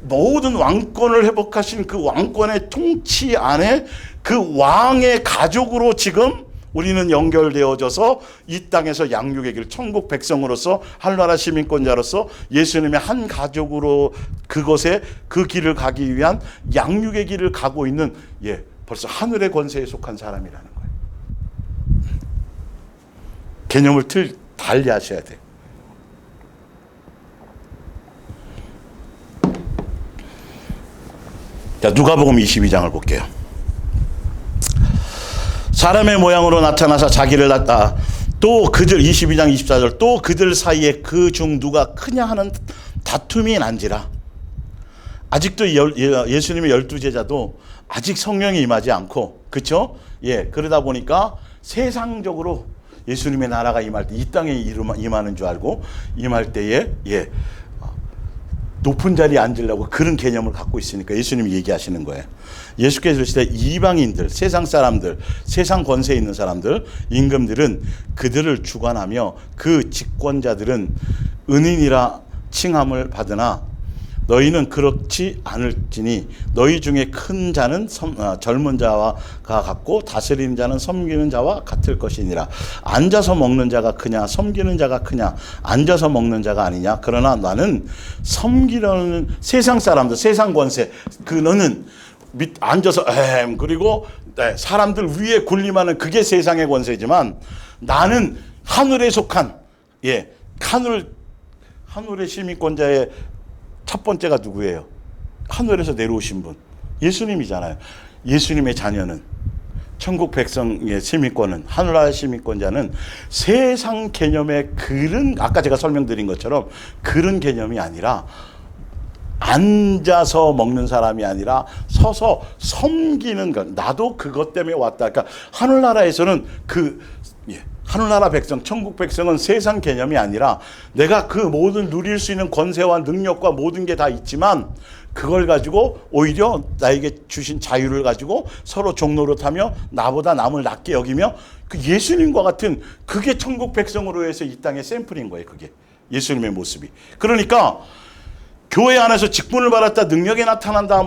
모든 왕권을 회복하신 그 왕권의 통치 안에 그 왕의 가족으로 지금 우리는 연결되어져서 이 땅에서 양육의 길, 천국 백성으로서 하늘나라 시민권자로서 예수님의 한 가족으로 그곳에 그 길을 가기 위한 양육의 길을 가고 있는 벌써 하늘의 권세에 속한 사람이라는 거예요. 개념을 달리 하셔야 돼요. 자, 누가복음 22장을 볼게요. 사람의 모양으로 나타나서 자기를 낳다. 또 그들 22장 24절 또 그들 사이에 그 중 누가 크냐 하는 다툼이 난지라. 아직도 예수님의 12제자도 아직 성령이 임하지 않고 그렇죠? 그러다 보니까 세상적으로 예수님의 나라가 임할 때 이 땅에 임하는 줄 알고 임할 때에 높은 자리에 앉으려고 그런 개념을 갖고 있으니까 예수님이 얘기하시는 거예요. 예수께서 그러시되 이방인들, 세상 사람들, 세상 권세에 있는 사람들, 임금들은 그들을 주관하며 그 직권자들은 은인이라 칭함을 받으나 너희는 그렇지 않을지니 너희 중에 큰 자는 젊은 자와 같고 다스리는 자는 섬기는 자와 같을 것이니라. 앉아서 먹는 자가 크냐 섬기는 자가 크냐? 앉아서 먹는 자가 아니냐? 그러나 나는 섬기려는 세상 사람들, 세상 권세 너는 앉아서 그리고 사람들 위에 군림하는 그게 세상의 권세지만 나는 하늘에 속한 하늘의 시민권자의 첫 번째가 누구예요? 하늘에서 내려오신 분 예수님이잖아요. 예수님의 자녀는 천국 백성의 시민권은 하늘나라의 시민권자는 세상 개념의 그런 아까 제가 설명드린 것처럼 그런 개념이 아니라 앉아서 먹는 사람이 아니라 서서 섬기는 것. 나도 그것 때문에 왔다. 그러니까 하늘나라에서는 하늘나라 백성, 천국 백성은 세상 개념이 아니라 내가 그 모든 누릴 수 있는 권세와 능력과 모든 게 다 있지만 그걸 가지고 오히려 나에게 주신 자유를 가지고 서로 종노릇하며 나보다 남을 낮게 여기며 그 예수님과 같은 그게 천국 백성으로 해서 이 땅의 샘플인 거예요. 그게 예수님의 모습이. 그러니까 교회 안에서 직분을 받았다, 능력이 나타난다,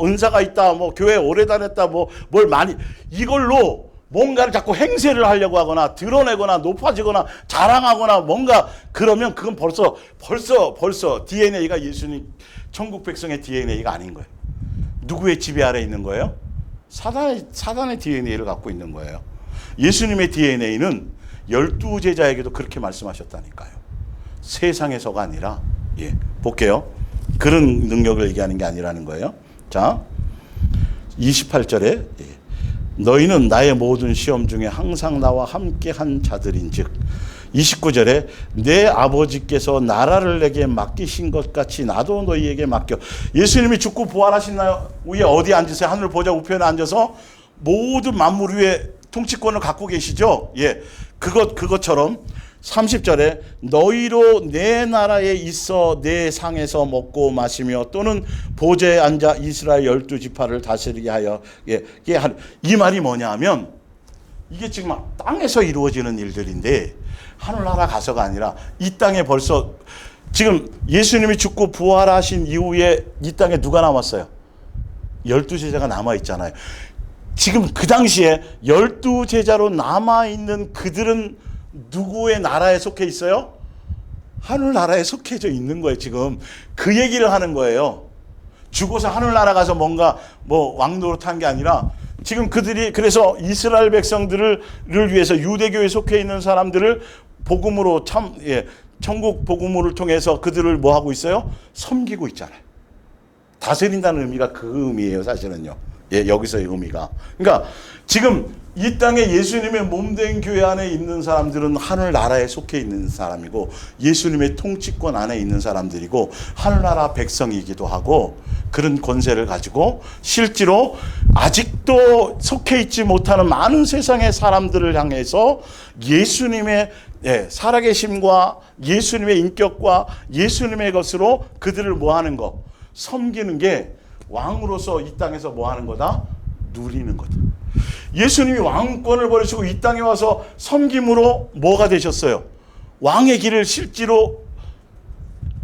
은사가 있다, 교회 오래 다녔다, 뭘 많이 이걸로 뭔가를 자꾸 행세를 하려고 하거나 드러내거나 높아지거나 자랑하거나 뭔가 그러면 그건 벌써 DNA가 예수님 천국 백성의 DNA가 아닌 거예요. 누구의 지배 아래 있는 거예요? 사단의 DNA를 갖고 있는 거예요. 예수님의 DNA는 12제자에게도 그렇게 말씀하셨다니까요. 세상에서가 아니라 볼게요. 그런 능력을 얘기하는 게 아니라는 거예요. 자, 28절에 너희는 나의 모든 시험 중에 항상 나와 함께 한 자들인즉 29절에 내 아버지께서 나라를 내게 맡기신 것 같이 나도 너희에게 맡겨. 예수님이 죽고 부활하신 날 위에 어디 앉으세요? 하늘 보좌 우편에 앉아서 모든 만물 위에 통치권을 갖고 계시죠? 그것처럼 30절에 너희로 내 나라에 있어 내 상에서 먹고 마시며 또는 보좌에 앉아 이스라엘 12지파를 다스리게 하여 이 말이 뭐냐 하면 이게 지금 땅에서 이루어지는 일들인데 하늘나라 가서가 아니라 이 땅에 벌써 지금 예수님이 죽고 부활하신 이후에 이 땅에 누가 남았어요? 12제자가 남아있잖아요. 지금 그 당시에 12제자로 남아있는 그들은 누구의 나라에 속해 있어요? 하늘나라에 속해져 있는 거예요. 지금 그 얘기를 하는 거예요. 죽어서 하늘나라 가서 뭔가 뭐 왕노릇한 게 아니라 지금 그들이 그래서 이스라엘 백성들을 위해서 유대교에 속해 있는 사람들을 복음으로 천국 복음을 통해서 그들을 뭐 하고 있어요? 섬기고 있잖아요. 다스린다는 의미가 그 의미예요, 사실은요. 여기서의 의미가. 그러니까 지금 이 땅에 예수님의 몸된 교회 안에 있는 사람들은 하늘나라에 속해 있는 사람이고 예수님의 통치권 안에 있는 사람들이고 하늘나라 백성이기도 하고 그런 권세를 가지고 실제로 아직도 속해 있지 못하는 많은 세상의 사람들을 향해서 예수님의 살아계심과 예수님의 인격과 예수님의 것으로 그들을 뭐 하는 거? 섬기는 게 왕으로서 이 땅에서 뭐 하는 거다? 누리는 거다. 예수님이 왕권을 버리시고 이 땅에 와서 섬김으로 뭐가 되셨어요? 왕의 길을 실제로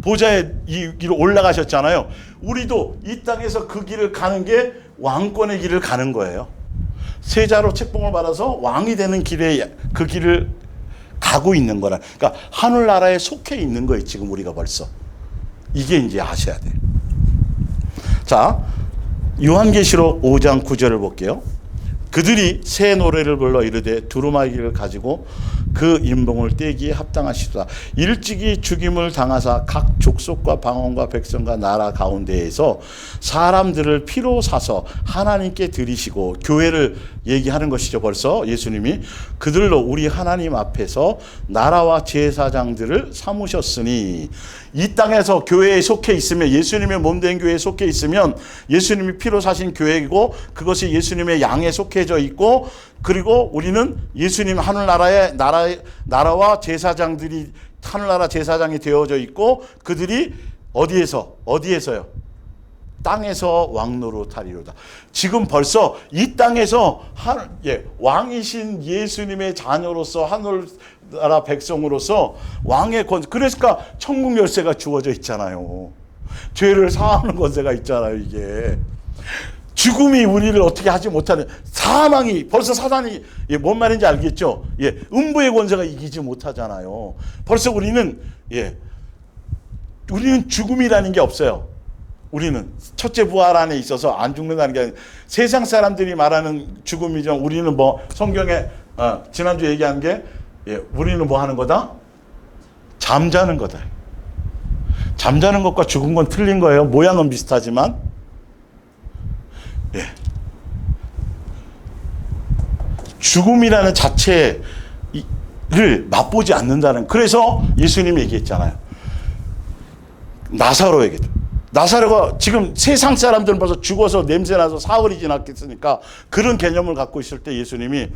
보좌의 이 길을 올라가셨잖아요. 우리도 이 땅에서 그 길을 가는 게 왕권의 길을 가는 거예요. 세자로 책봉을 받아서 왕이 되는 길에 그 길을 가고 있는 거라. 그러니까 하늘나라에 속해 있는 거예요. 지금 우리가 벌써. 이게 이제 아셔야 돼요. 자, 요한계시록 5장 9절을 볼게요. 그들이 새 노래를 불러 이르되 두루마기를 가지고 그 인봉을 떼기에 합당하시도다. 일찍이 죽임을 당하사 각 족속과 방언과 백성과 나라 가운데에서 사람들을 피로 사서 하나님께 드리시고 교회를 얘기하는 것이죠. 벌써 예수님이 그들로 우리 하나님 앞에서 나라와 제사장들을 삼으셨으니 이 땅에서 교회에 속해 있으면 예수님의 몸된 교회에 속해 있으면 예수님이 피로 사신 교회이고 그것이 예수님의 양에 속해져 있고 그리고 우리는 예수님 하늘나라의 나라와 제사장들이 하늘나라 제사장이 되어져 있고 그들이 어디에서요? 땅에서 왕노릇하리로다. 지금 벌써 이 땅에서 왕이신 예수님의 자녀로서 하늘나라 백성으로서 왕의 권세. 그러니까 천국 열쇠가 주어져 있잖아요. 죄를 사하는 권세가 있잖아요. 이게 죽음이 우리를 어떻게 하지 못하는 사망이 벌써 사단이 뭔 말인지 알겠죠? 음부의 권세가 이기지 못하잖아요. 벌써 우리는 죽음이라는 게 없어요. 우리는 첫째 부활 안에 있어서 안 죽는다는 게 아니라 세상 사람들이 말하는 죽음이죠. 우리는 뭐 성경에 지난주 얘기한 게 우리는 뭐 하는 거다? 잠자는 거다. 잠자는 것과 죽은 건 틀린 거예요. 모양은 비슷하지만 죽음이라는 자체를 맛보지 않는다는. 그래서 예수님이 얘기했잖아요. 나사로에게도. 나사로가 지금 세상 사람들은 벌써 죽어서 냄새나서 사흘이 지났겠으니까 그런 개념을 갖고 있을 때 예수님이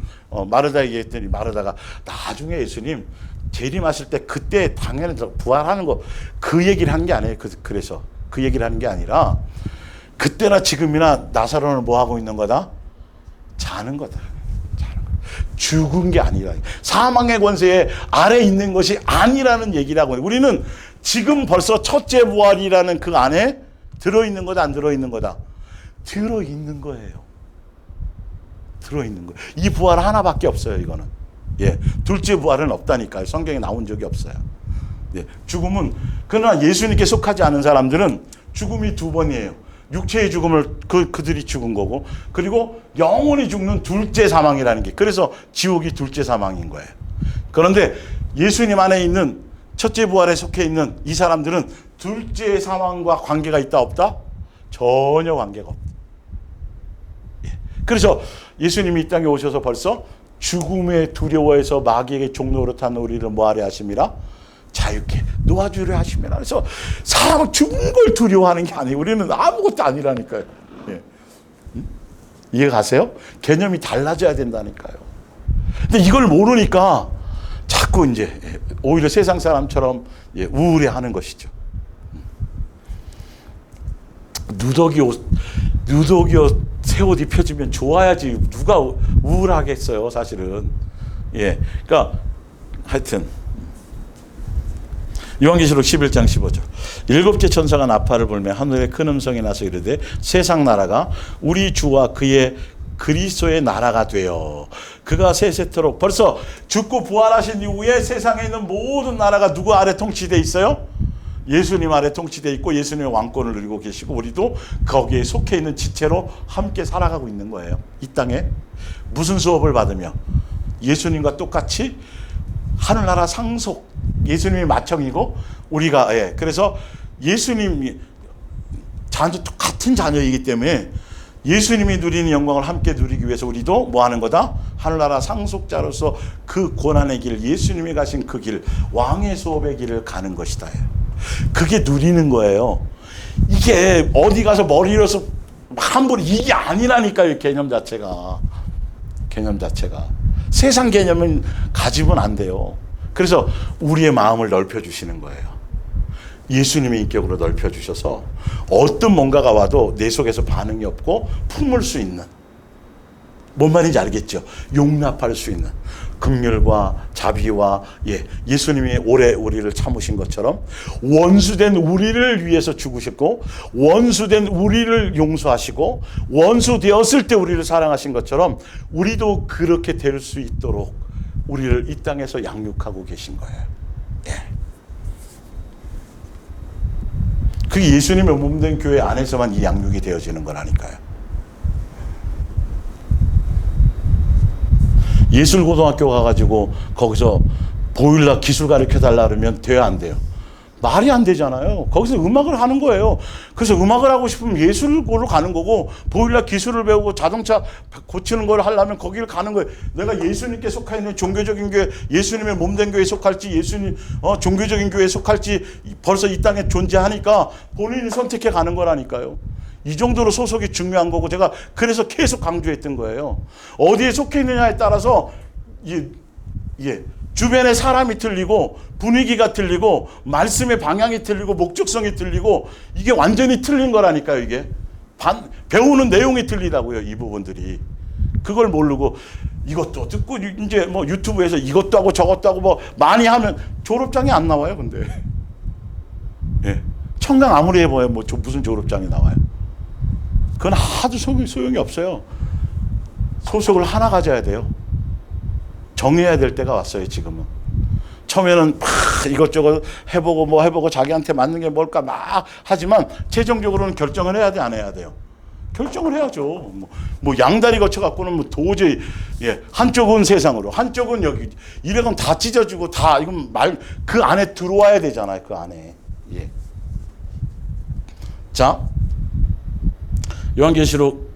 마르다에게 얘기했더니 마르다가 나중에 예수님 재림하실 때 그때 당연히 부활하는 거 그 얘기를 한 게 아니에요. 그래서 그 얘기를 하는 게 아니라 그때나 지금이나 나사로는 뭐 하고 있는 거다? 자는 거다. 죽은 게 아니라 사망의 권세 아래 있는 것이 아니라는 얘기라고 해요. 우리는 지금 벌써 첫째 부활이라는 그 안에 들어있는 거다, 안 들어있는 거다? 들어있는 거예요. 들어있는 거예요. 이 부활 하나밖에 없어요, 이거는. 둘째 부활은 없다니까요. 성경에 나온 적이 없어요. 죽음은, 그러나 예수님께 속하지 않은 사람들은 죽음이 두 번이에요. 육체의 죽음을 그들이 죽은 거고, 그리고 영원히 죽는 둘째 사망이라는 게, 그래서 지옥이 둘째 사망인 거예요. 그런데 예수님 안에 있는 첫째 부활에 속해 있는 이 사람들은 둘째 사망과 관계가 있다 없다? 전혀 관계가 없다. 그래서 예수님이 이 땅에 오셔서 벌써 죽음에 두려워해서 마귀에게 종노릇한 우리를 뭐하려 하심이라? 자유케 놓아주려 하심이라. 그래서 사람은 죽은 걸 두려워하는 게 아니에요. 우리는 아무것도 아니라니까요. 이해 가세요? 개념이 달라져야 된다니까요. 근데 이걸 모르니까 자꾸 이제 오히려 세상 사람처럼 우울해하는 것이죠. 누더기오 새 옷 입혀주면 좋아야지 누가 우울하겠어요, 사실은. 예, 그러니까 하여튼 요한계시록 11장 15절. 일곱째 천사가 나팔을 불며 하늘에 큰 음성이 나서 이르되 세상 나라가 우리 주와 그의 그리스도의 나라가 되어 그가 세세토록. 벌써 죽고 부활하신 이후에 세상에 있는 모든 나라가 누구 아래 통치되어 있어요? 예수님 아래 통치되어 있고 예수님의 왕권을 누리고 계시고 우리도 거기에 속해 있는 지체로 함께 살아가고 있는 거예요. 이 땅에 무슨 수업을 받으며 예수님과 똑같이 하늘나라 상속, 예수님이 맏형이고 우리가 그래서 예수님이 자녀 같은 자녀이기 때문에 예수님이 누리는 영광을 함께 누리기 위해서 우리도 뭐 하는 거다? 하늘나라 상속자로서 그 고난의 길, 예수님이 가신 그 길, 왕의 수업의 길을 가는 것이다. 그게 누리는 거예요. 이게 어디 가서 머리 잃어서 함부로 이게 아니라니까요. 개념 자체가. 세상 개념은 가지면 안 돼요. 그래서 우리의 마음을 넓혀주시는 거예요. 예수님의 인격으로 넓혀주셔서 어떤 뭔가가 와도 내 속에서 반응이 없고 품을 수 있는, 뭔 말인지 알겠죠? 용납할 수 있는 긍휼과 자비와 예수님이 오래 우리를 참으신 것처럼 원수된 우리를 위해서 죽으셨고 원수된 우리를 용서하시고 원수 되었을 때 우리를 사랑하신 것처럼 우리도 그렇게 될 수 있도록 우리를 이 땅에서 양육하고 계신 거예요. 그게 예수님의 몸된 교회 안에서만 이 양육이 되어지는 거라니까요. 예술고등학교 가가지고 거기서 보일러 기술 가르쳐달라 그러면 돼요, 안 돼요? 말이 안 되잖아요. 거기서 음악을 하는 거예요. 그래서 음악을 하고 싶으면 예술고로 가는 거고 보일러 기술을 배우고 자동차 고치는 걸 하려면 거기를 가는 거예요. 내가 예수님께 속해 있는 종교적인 교회, 예수님의 몸된 교회에 속할지 예수님 종교적인 교회에 속할지 벌써 이 땅에 존재하니까 본인이 선택해 가는 거라니까요. 이 정도로 소속이 중요한 거고 제가 그래서 계속 강조했던 거예요. 어디에 속해 있느냐에 따라서 주변에 사람이 틀리고 분위기가 틀리고 말씀의 방향이 틀리고 목적성이 틀리고 이게 완전히 틀린 거라니까요. 이게 배우는 내용이 틀리다고요. 이 부분들이. 그걸 모르고 이것도 듣고 이제 뭐 유튜브에서 이것도 하고 저것도 하고 뭐 많이 하면 졸업장이 안 나와요. 근데 청강 아무리 해봐야 뭐 무슨 졸업장이 나와요. 그건 하도 소용이 없어요. 소속을 하나 가져야 돼요. 정해야 될 때가 왔어요. 지금은. 처음에는 막 이것저것 해보고 뭐 해보고 자기한테 맞는 게 뭘까 막 하지만 최종적으로는 결정을 해야 돼, 안 해야 돼요? 결정을 해야죠. 뭐 양다리 거쳐갖고는 뭐 도저히 한쪽은 세상으로 한쪽은 여기 이래가면 다 찢어지고 다 이건 그 안에 들어와야 되잖아요. 그 안에. 자, 요한계시록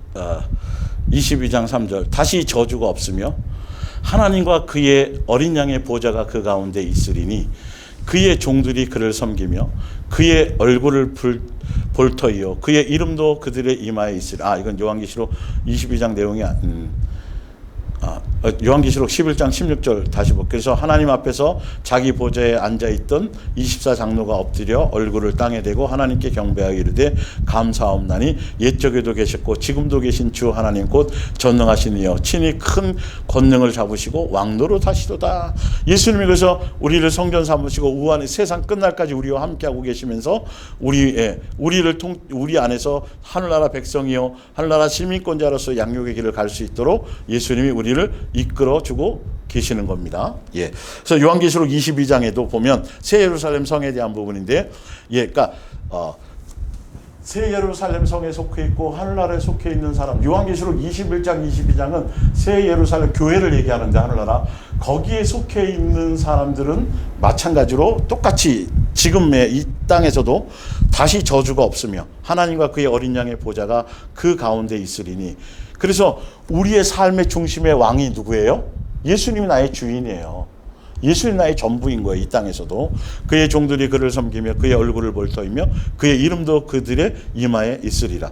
22장 3절. 다시 저주가 없으며 하나님과 그의 어린 양의 보좌가 그 가운데 있으리니 그의 종들이 그를 섬기며 그의 얼굴을 볼 터이요 그의 이름도 그들의 이마에 있으리. 이건 요한계시록 22장 내용이 요한계시록 11장 16절 다시 볼게요. 그래서 하나님 앞에서 자기 보좌에 앉아있던 24장로가 엎드려 얼굴을 땅에 대고 하나님께 경배하여 이르되 감사옵나니 옛적에도 계셨고 지금도 계신 주 하나님 곧 전능하신 이여 친히 큰 권능을 잡으시고 왕노릇 하시도다. 예수님이 그래서 우리를 성전 삼으시고 우한의 세상 끝날까지 우리와 함께하고 계시면서 우리 안에서 하늘나라 백성이요 하늘나라 시민권자로서 양육의 길을 갈 수 있도록 예수님이 우리를 이끌어주고 계시는 겁니다. 그래서 요한계시록 22장에도 보면 새 예루살렘 성에 대한 부분인데, 그러니까 새 예루살렘 성에 속해 있고 하늘나라에 속해 있는 사람. 요한계시록 21장, 22장은 새 예루살렘 교회를 얘기하는데 하늘나라 거기에 속해 있는 사람들은 마찬가지로 똑같이 지금의 이 땅에서도 다시 저주가 없으며 하나님과 그의 어린 양의 보좌가 그 가운데 있으리니. 그래서 우리의 삶의 중심의 왕이 누구예요? 예수님이 나의 주인이에요. 예수님 나의 전부인 거예요. 이 땅에서도. 그의 종들이 그를 섬기며 그의 얼굴을 볼 터이며 그의 이름도 그들의 이마에 있으리라.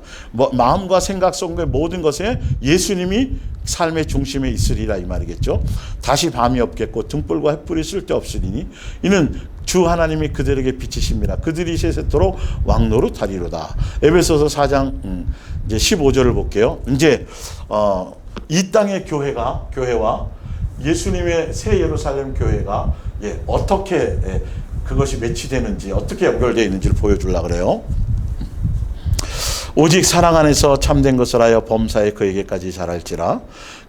마음과 생각 속의 모든 것에 예수님이 삶의 중심에 있으리라 이 말이겠죠. 다시 밤이 없겠고 등불과 햇불이 쓸데없으리니 이는 주 하나님이 그들에게 빛이십니다. 그들이 세세토록 왕노릇하리로다. 에베소서 4장 이제 15절을 볼게요. 이제 이 땅의 교회와 예수님의 새 예루살렘 교회가 어떻게 그것이 매치되는지, 어떻게 연결되어 있는지를 보여주려고 그래요. 오직 사랑 안에서 참된 것을 하여 범사에 그에게까지 자랄지라.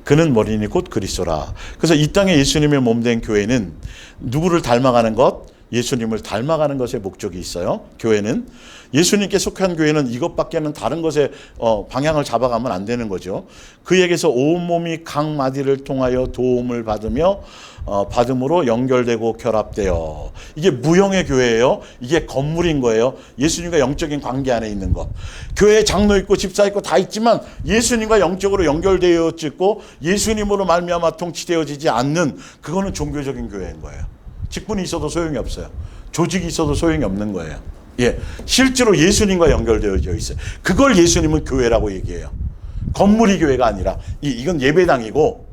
그는 머리니 곧 그리스도라. 그래서 이 땅에 예수님의 몸된 교회는 누구를 닮아가는 것? 예수님을 닮아가는 것에 목적이 있어요. 교회는 예수님께 속한 교회는 이것밖에는 다른 것에 방향을 잡아가면 안 되는 거죠. 그에게서 온몸이 각 마디를 통하여 도움을 받음으로 연결되고 결합되어, 이게 무형의 교회예요. 이게 건물인 거예요. 예수님과 영적인 관계 안에 있는 것. 교회에 장로 있고 집사 있고 다 있지만 예수님과 영적으로 연결되어 있고 예수님으로 말미암아 통치되어지지 않는, 그거는 종교적인 교회인 거예요. 직분이 있어도 소용이 없어요. 조직이 있어도 소용이 없는 거예요. 실제로 예수님과 연결되어져 있어요. 그걸 예수님은 교회라고 얘기해요. 건물이 교회가 아니라 이건 예배당이고,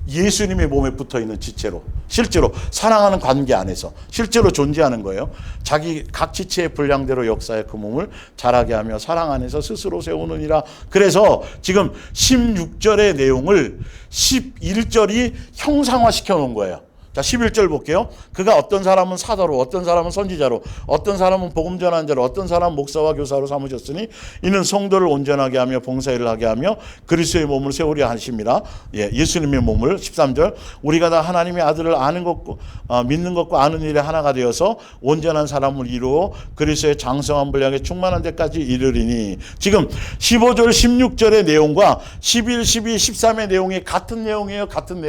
예수님의 몸에 붙어 있는 지체로, 실제로 사랑하는 관계 안에서 실제로 존재하는 거예요. 자기 각 지체의 분량대로 역사의 그 몸을 자라게 하며 사랑 안에서 스스로 세우느니라. 그래서 지금 16절의 내용을 11절이 형상화시켜 놓은 거예요. 자, 11절 볼게요. 그가 어떤 사람은 사도로, 어떤 사람은 선지자로, 어떤 사람은 복음 전하는 자로, 어떤 사람은 목사와 교사로 삼으셨으니 이는 성도를 온전하게 하며 봉사일을 하게 하며 그리스도의 몸을 세우려 하심이라. 예수님의 몸을. 13절 우리가 다 하나님의 아들을 아는 것과 믿는 것과 아는 일에 하나가 되어서 온전한 사람을 이루어 그리스도의 장성한 분량에 충만한 데까지 이르리니. 지금 15절 16절의 내용과 11, 12, 13의 내용이 같은 내용이에요. 같은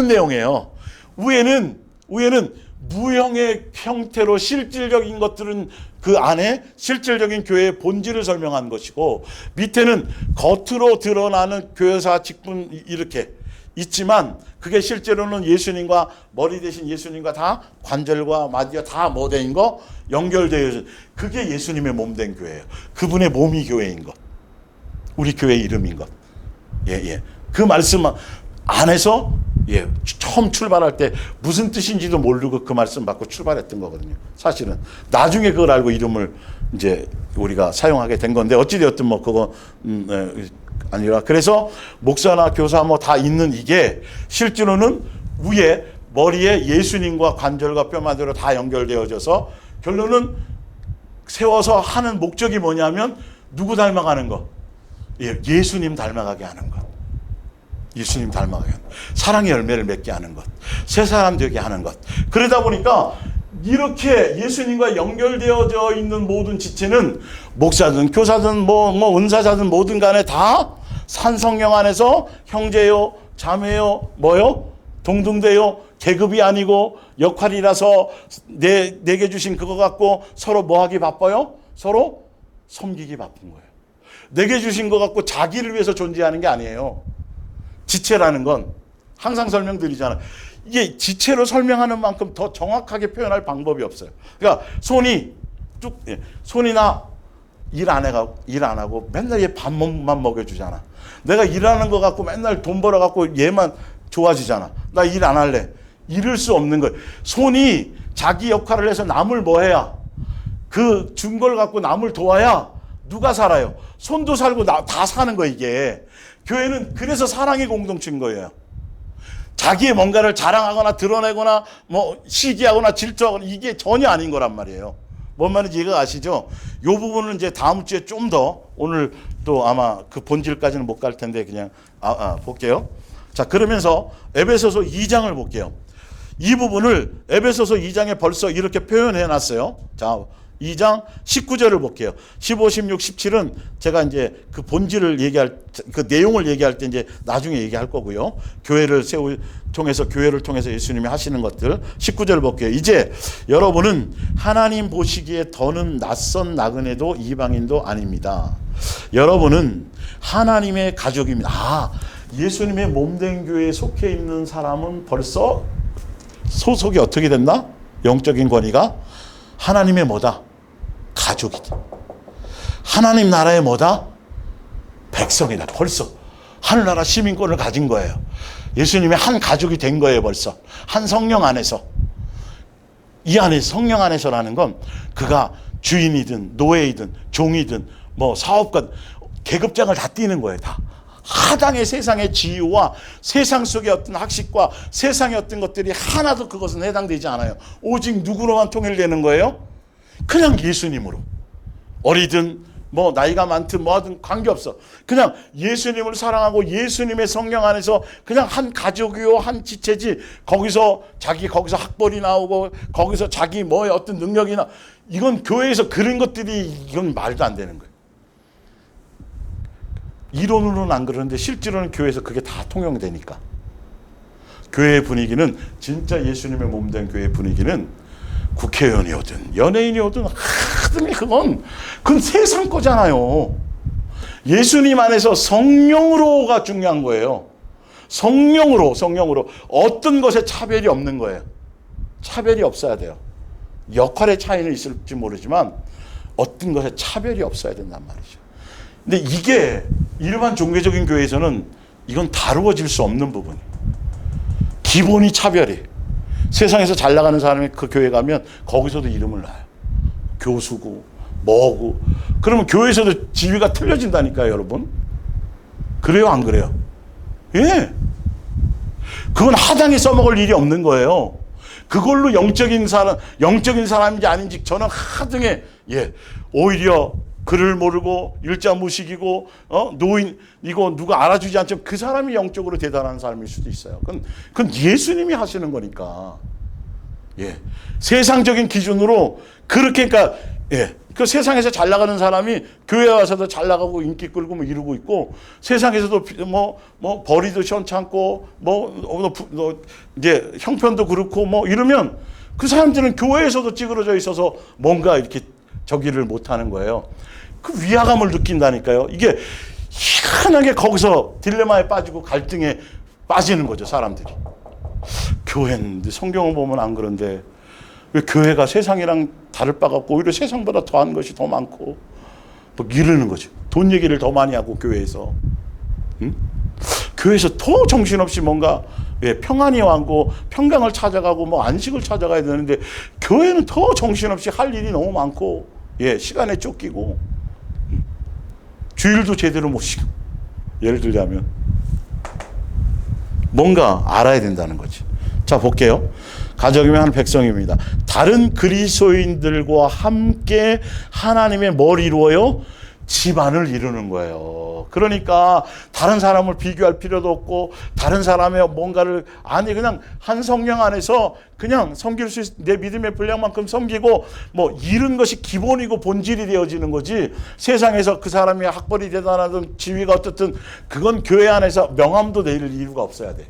내용이에요. 위에는 무형의 형태로 실질적인 것들은 그 안에 실질적인 교회의 본질을 설명한 것이고, 밑에는 겉으로 드러나는 교회사 직분 이렇게 있지만 그게 실제로는 예수님과, 머리 대신 예수님과 다 관절과 마디가 다 모된 거 연결되어, 그게 예수님의 몸된 교회예요. 그분의 몸이 교회인 것, 우리 교회 이름인 것. 그 말씀 안에서 처음 출발할 때 무슨 뜻인지도 모르고 그 말씀 받고 출발했던 거거든요. 사실은 나중에 그걸 알고 이름을 이제 우리가 사용하게 된 건데, 어찌되었든 뭐 그거 아니라, 그래서 목사나 교사 뭐 다 있는 이게 실제로는 위에 머리에 예수님과 관절과 뼈마디로 다 연결되어져서 결론은 세워서 하는 목적이 뭐냐면 누구 닮아가는 거? 예수님 닮아가게 하는 것. 예수님 닮아가게 하는 것. 사랑의 열매를 맺게 하는 것. 새 사람 되게 하는 것. 그러다 보니까 이렇게 예수님과 연결되어져 있는 모든 지체는 목사든 교사든 뭐 은사자든 뭐든 간에 다 산성령 안에서 형제요, 자매요, 뭐요? 동등돼요. 계급이 아니고 역할이라서 내게 주신 그거 갖고 서로 뭐 하기 바빠요? 서로 섬기기 바쁜 거예요. 내게 주신 거 갖고 자기를 위해서 존재하는 게 아니에요. 지체라는 건 항상 설명드리잖아요. 이게 지체로 설명하는 만큼 더 정확하게 표현할 방법이 없어요. 그러니까 손이나 일 안 하고 맨날 얘 밥만 먹여주잖아. 내가 일하는 거 갖고 맨날 돈 벌어 갖고 얘만 좋아지잖아. 나 일 안 할래. 이럴 수 없는 거예요. 손이 자기 역할을 해서 남을 뭐 해야, 그 준 걸 갖고 남을 도와야 누가 살아요? 손도 살고 다 사는 거. 이게 교회는 그래서 사랑의 공동체인 거예요. 자기의 뭔가를 자랑하거나 드러내거나 뭐 시기하거나 질투하거나 이게 전혀 아닌 거란 말이에요. 뭔 말인지 이해가 가시죠? 이 부분은 이제 다음 주에 좀 더, 오늘 또 아마 그 본질까지는 못 갈 텐데 그냥 볼게요. 자, 그러면서 에베소서 2장을 볼게요. 이 부분을 에베소서 2장에 벌써 이렇게 표현해 놨어요. 자, 2장 19절을 볼게요. 15, 16, 17은 제가 이제 그 본질을 그 내용을 얘기할 때 이제 나중에 얘기할 거고요. 교회를 통해서 예수님이 하시는 것들. 19절 볼게요. 이제 여러분은 하나님 보시기에 더는 낯선 나그네도 이방인도 아닙니다. 여러분은 하나님의 가족입니다. 예수님의 몸된 교회에 속해 있는 사람은 벌써 소속이 어떻게 됐나? 영적인 권위가 하나님의 뭐다? 가족이다. 하나님 나라의 뭐다? 백성이다. 벌써 하늘나라 시민권을 가진 거예요. 예수님의 한 가족이 된 거예요. 벌써 한 성령 안에서. 이 안에 성령 안에서라는 건 그가 주인이든 노예이든 종이든 뭐 사업가 계급장을 다 띄는 거예요. 다 하당의 세상의 지위와 세상 속의 어떤 학식과 세상의 어떤 것들이 하나도 그것은 해당되지 않아요. 오직 누구로만 통일되는 거예요? 그냥 예수님으로. 어리든 뭐 나이가 많든 뭐하든 관계없어. 그냥 예수님을 사랑하고 예수님의 성령 안에서 그냥 한 가족이요, 한 지체지. 거기서 학벌이 나오고 거기서 자기 뭐의 어떤 능력이나, 이건 교회에서 그런 것들이 이건 말도 안 되는 거예요. 이론으로는 안 그러는데 실제로는 교회에서 그게 다 통용되니까. 교회의 분위기는, 진짜 예수님의 몸된 교회의 분위기는 국회의원이 오든 연예인이 오든 하든 그건 세상 거잖아요. 예수님 안에서 성령으로가 중요한 거예요. 성령으로 어떤 것에 차별이 없는 거예요. 차별이 없어야 돼요. 역할의 차이는 있을지 모르지만 어떤 것에 차별이 없어야 된단 말이죠. 근데 이게 일반 종교적인 교회에서는 이건 다루어질 수 없는 부분이에요. 기본이 차별이. 세상에서 잘 나가는 사람이 그 교회 가면 거기서도 이름을 놔요. 교수고 뭐고. 그러면 교회에서도 지위가 틀려진다니까요, 여러분. 그래요, 안 그래요? 예. 그건 하당에 써먹을 일이 없는 거예요. 그걸로 영적인 사람인지 아닌지 저는 하등에, 오히려 글을 모르고 일자 무식이고 노인이고 누가 알아주지 않지만 그 사람이 영적으로 대단한 사람일 수도 있어요. 그건 예수님이 하시는 거니까. 세상적인 기준으로 그렇게, 그러니까 그 세상에서 잘 나가는 사람이 교회 와서도 잘 나가고 인기 끌고 뭐 이러고 있고, 세상에서도 뭐 벌이도 시원찮고 이제 형편도 그렇고 뭐 이러면 그 사람들은 교회에서도 찌그러져 있어서 뭔가 이렇게 저기를 못 하는 거예요. 그 위화감을 느낀다니까요. 이게 희한하게 거기서 딜레마에 빠지고 갈등에 빠지는 거죠, 사람들이. 교회는 성경을 보면 안 그런데 왜 교회가 세상이랑 다를 바가 없고 오히려 세상보다 더한 것이 더 많고 뭐 이러는 거죠. 돈 얘기를 더 많이 하고 교회에서. 교회에서 더 정신없이 뭔가 평안이 왔고 평강을 찾아가고 뭐 안식을 찾아가야 되는데 교회는 더 정신없이 할 일이 너무 많고 시간에 쫓기고 주일도 제대로 못 쉬고, 예를 들자면 뭔가 알아야 된다는 거지. 자, 볼게요. 가정이면 한 백성입니다. 다른 그리스도인들과 함께 하나님의 뭘 이루어요? 집안을 이루는 거예요. 그러니까 다른 사람을 비교할 필요도 없고 다른 사람의 뭔가를 그냥 한 성령 안에서 그냥 섬길 수 내 믿음의 분량만큼 섬기고 뭐 이런 것이 기본이고 본질이 되어지는 거지. 세상에서 그 사람이 학벌이 대단하든 지위가 어떻든 그건 교회 안에서 명함도 내릴 이유가 없어야 돼.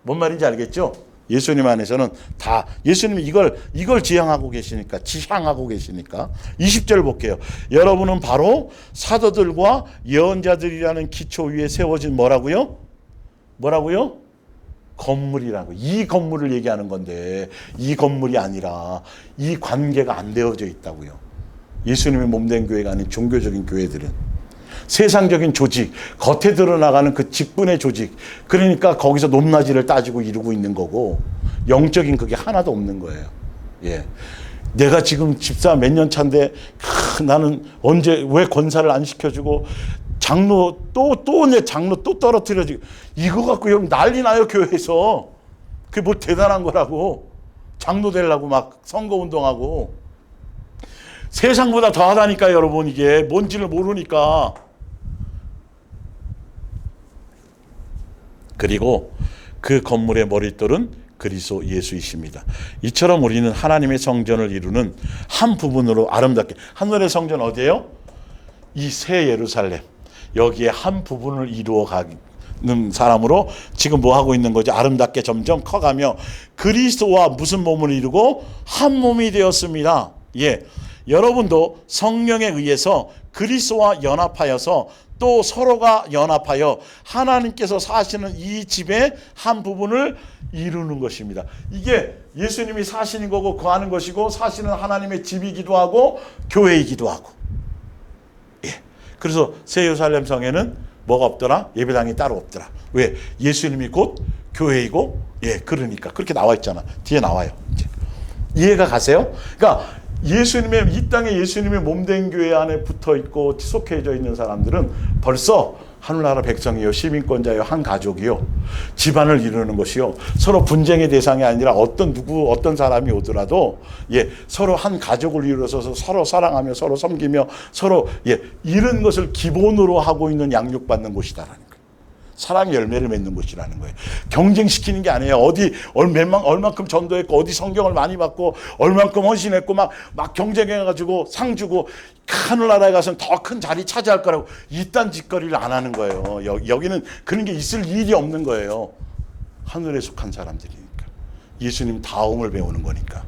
뭔 말인지 알겠죠? 예수님 안에서는 다 예수님이 이걸 지향하고 계시니까 20절 볼게요. 여러분은 바로 사도들과 예언자들이라는 기초 위에 세워진 뭐라고요? 건물이라고. 이 건물을 얘기하는 건데 이 건물이 아니라 이 관계가 안 되어져 있다고요. 예수님의 몸된 교회가 아닌 종교적인 교회들은 세상적인 조직, 겉에 드러나가는 그 직분의 조직, 그러니까 거기서 높낮이를 따지고 이루고 있는 거고 영적인 그게 하나도 없는 거예요. 내가 지금 집사 몇 년 차인데 나는 언제 왜 권사를 안 시켜주고 장로 내 장로 또 떨어뜨려지고 이거 갖고 여러분 난리 나요, 교회에서. 그게 뭐 대단한 거라고. 장로 되려고 막 선거운동하고. 세상보다 더하다니까 여러분. 이게 뭔지를 모르니까. 그리고 그 건물의 머릿돌은 그리스도 예수이십니다. 이처럼 우리는 하나님의 성전을 이루는 한 부분으로 아름답게. 하늘의 성전 어디예요? 이 새 예루살렘. 여기에 한 부분을 이루어 가는 사람으로 지금 뭐 하고 있는 거죠? 아름답게 점점 커가며 그리스도와 무슨 몸을 이루고 한 몸이 되었습니다. 여러분도 성령에 의해서 그리스도와 연합하여서 또 서로가 연합하여 하나님께서 사시는 이 집의 한 부분을 이루는 것입니다. 이게 예수님이 사시는 거고 거하는 것이고 사시는 하나님의 집이기도 하고 교회이기도 하고. 그래서 새 예루살렘 성에는 뭐가 없더라? 예배당이 따로 없더라. 왜? 예수님이 곧 교회이고 그러니까 그렇게 나와 있잖아. 뒤에 나와요. 이제. 이해가 가세요? 그러니까 예수님의 이 땅에 예수님의 몸된 교회 안에 붙어 있고 속해져 있는 사람들은 벌써 하늘나라 백성이요, 시민권자요, 한 가족이요, 집안을 이루는 것이요, 서로 분쟁의 대상이 아니라 어떤 사람이 오더라도 서로 한 가족을 이루어서 서로 사랑하며 서로 섬기며 서로 이런 것을 기본으로 하고 있는 양육받는 곳이다라는 거예요. 사랑의 열매를 맺는 곳이라는 거예요. 경쟁시키는 게 아니에요. 얼만큼 전도했고 어디 성경을 많이 받고 얼만큼 헌신했고 막 경쟁해가지고 상 주고 하늘나라에 가서는 더 큰 자리 차지할 거라고 이딴 짓거리를 안 하는 거예요. 여기는 그런 게 있을 일이 없는 거예요. 하늘에 속한 사람들이니까. 예수님 다음을 배우는 거니까.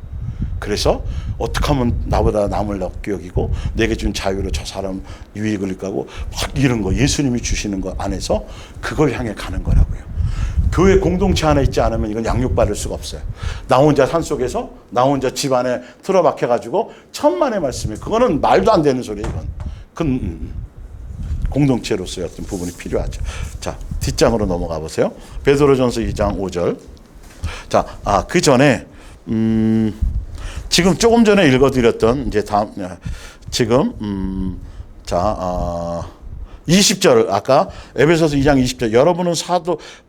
그래서 어떻게 하면 나보다 남을 높게 여기고 내게 준 자유로 저 사람 유익을 가고 막 이런 거 예수님이 주시는 것 안에서 그걸 향해 가는 거라고요. 교회 공동체 안에 있지 않으면 이건 양육받을 수가 없어요. 나 혼자 산속에서 나 혼자 집 안에 틀어박혀 가지고 천만의 말씀이 그거는 말도 안 되는 소리예요. 이건 그건 공동체로서의 어떤 부분이 필요하죠. 자, 뒷장으로 넘어가 보세요. 베드로전서 2장 5절. 자, 그 전에 지금 조금 전에 읽어드렸던 이제 다음 지금 20절 아까 에베소서 2장 20절 여러분은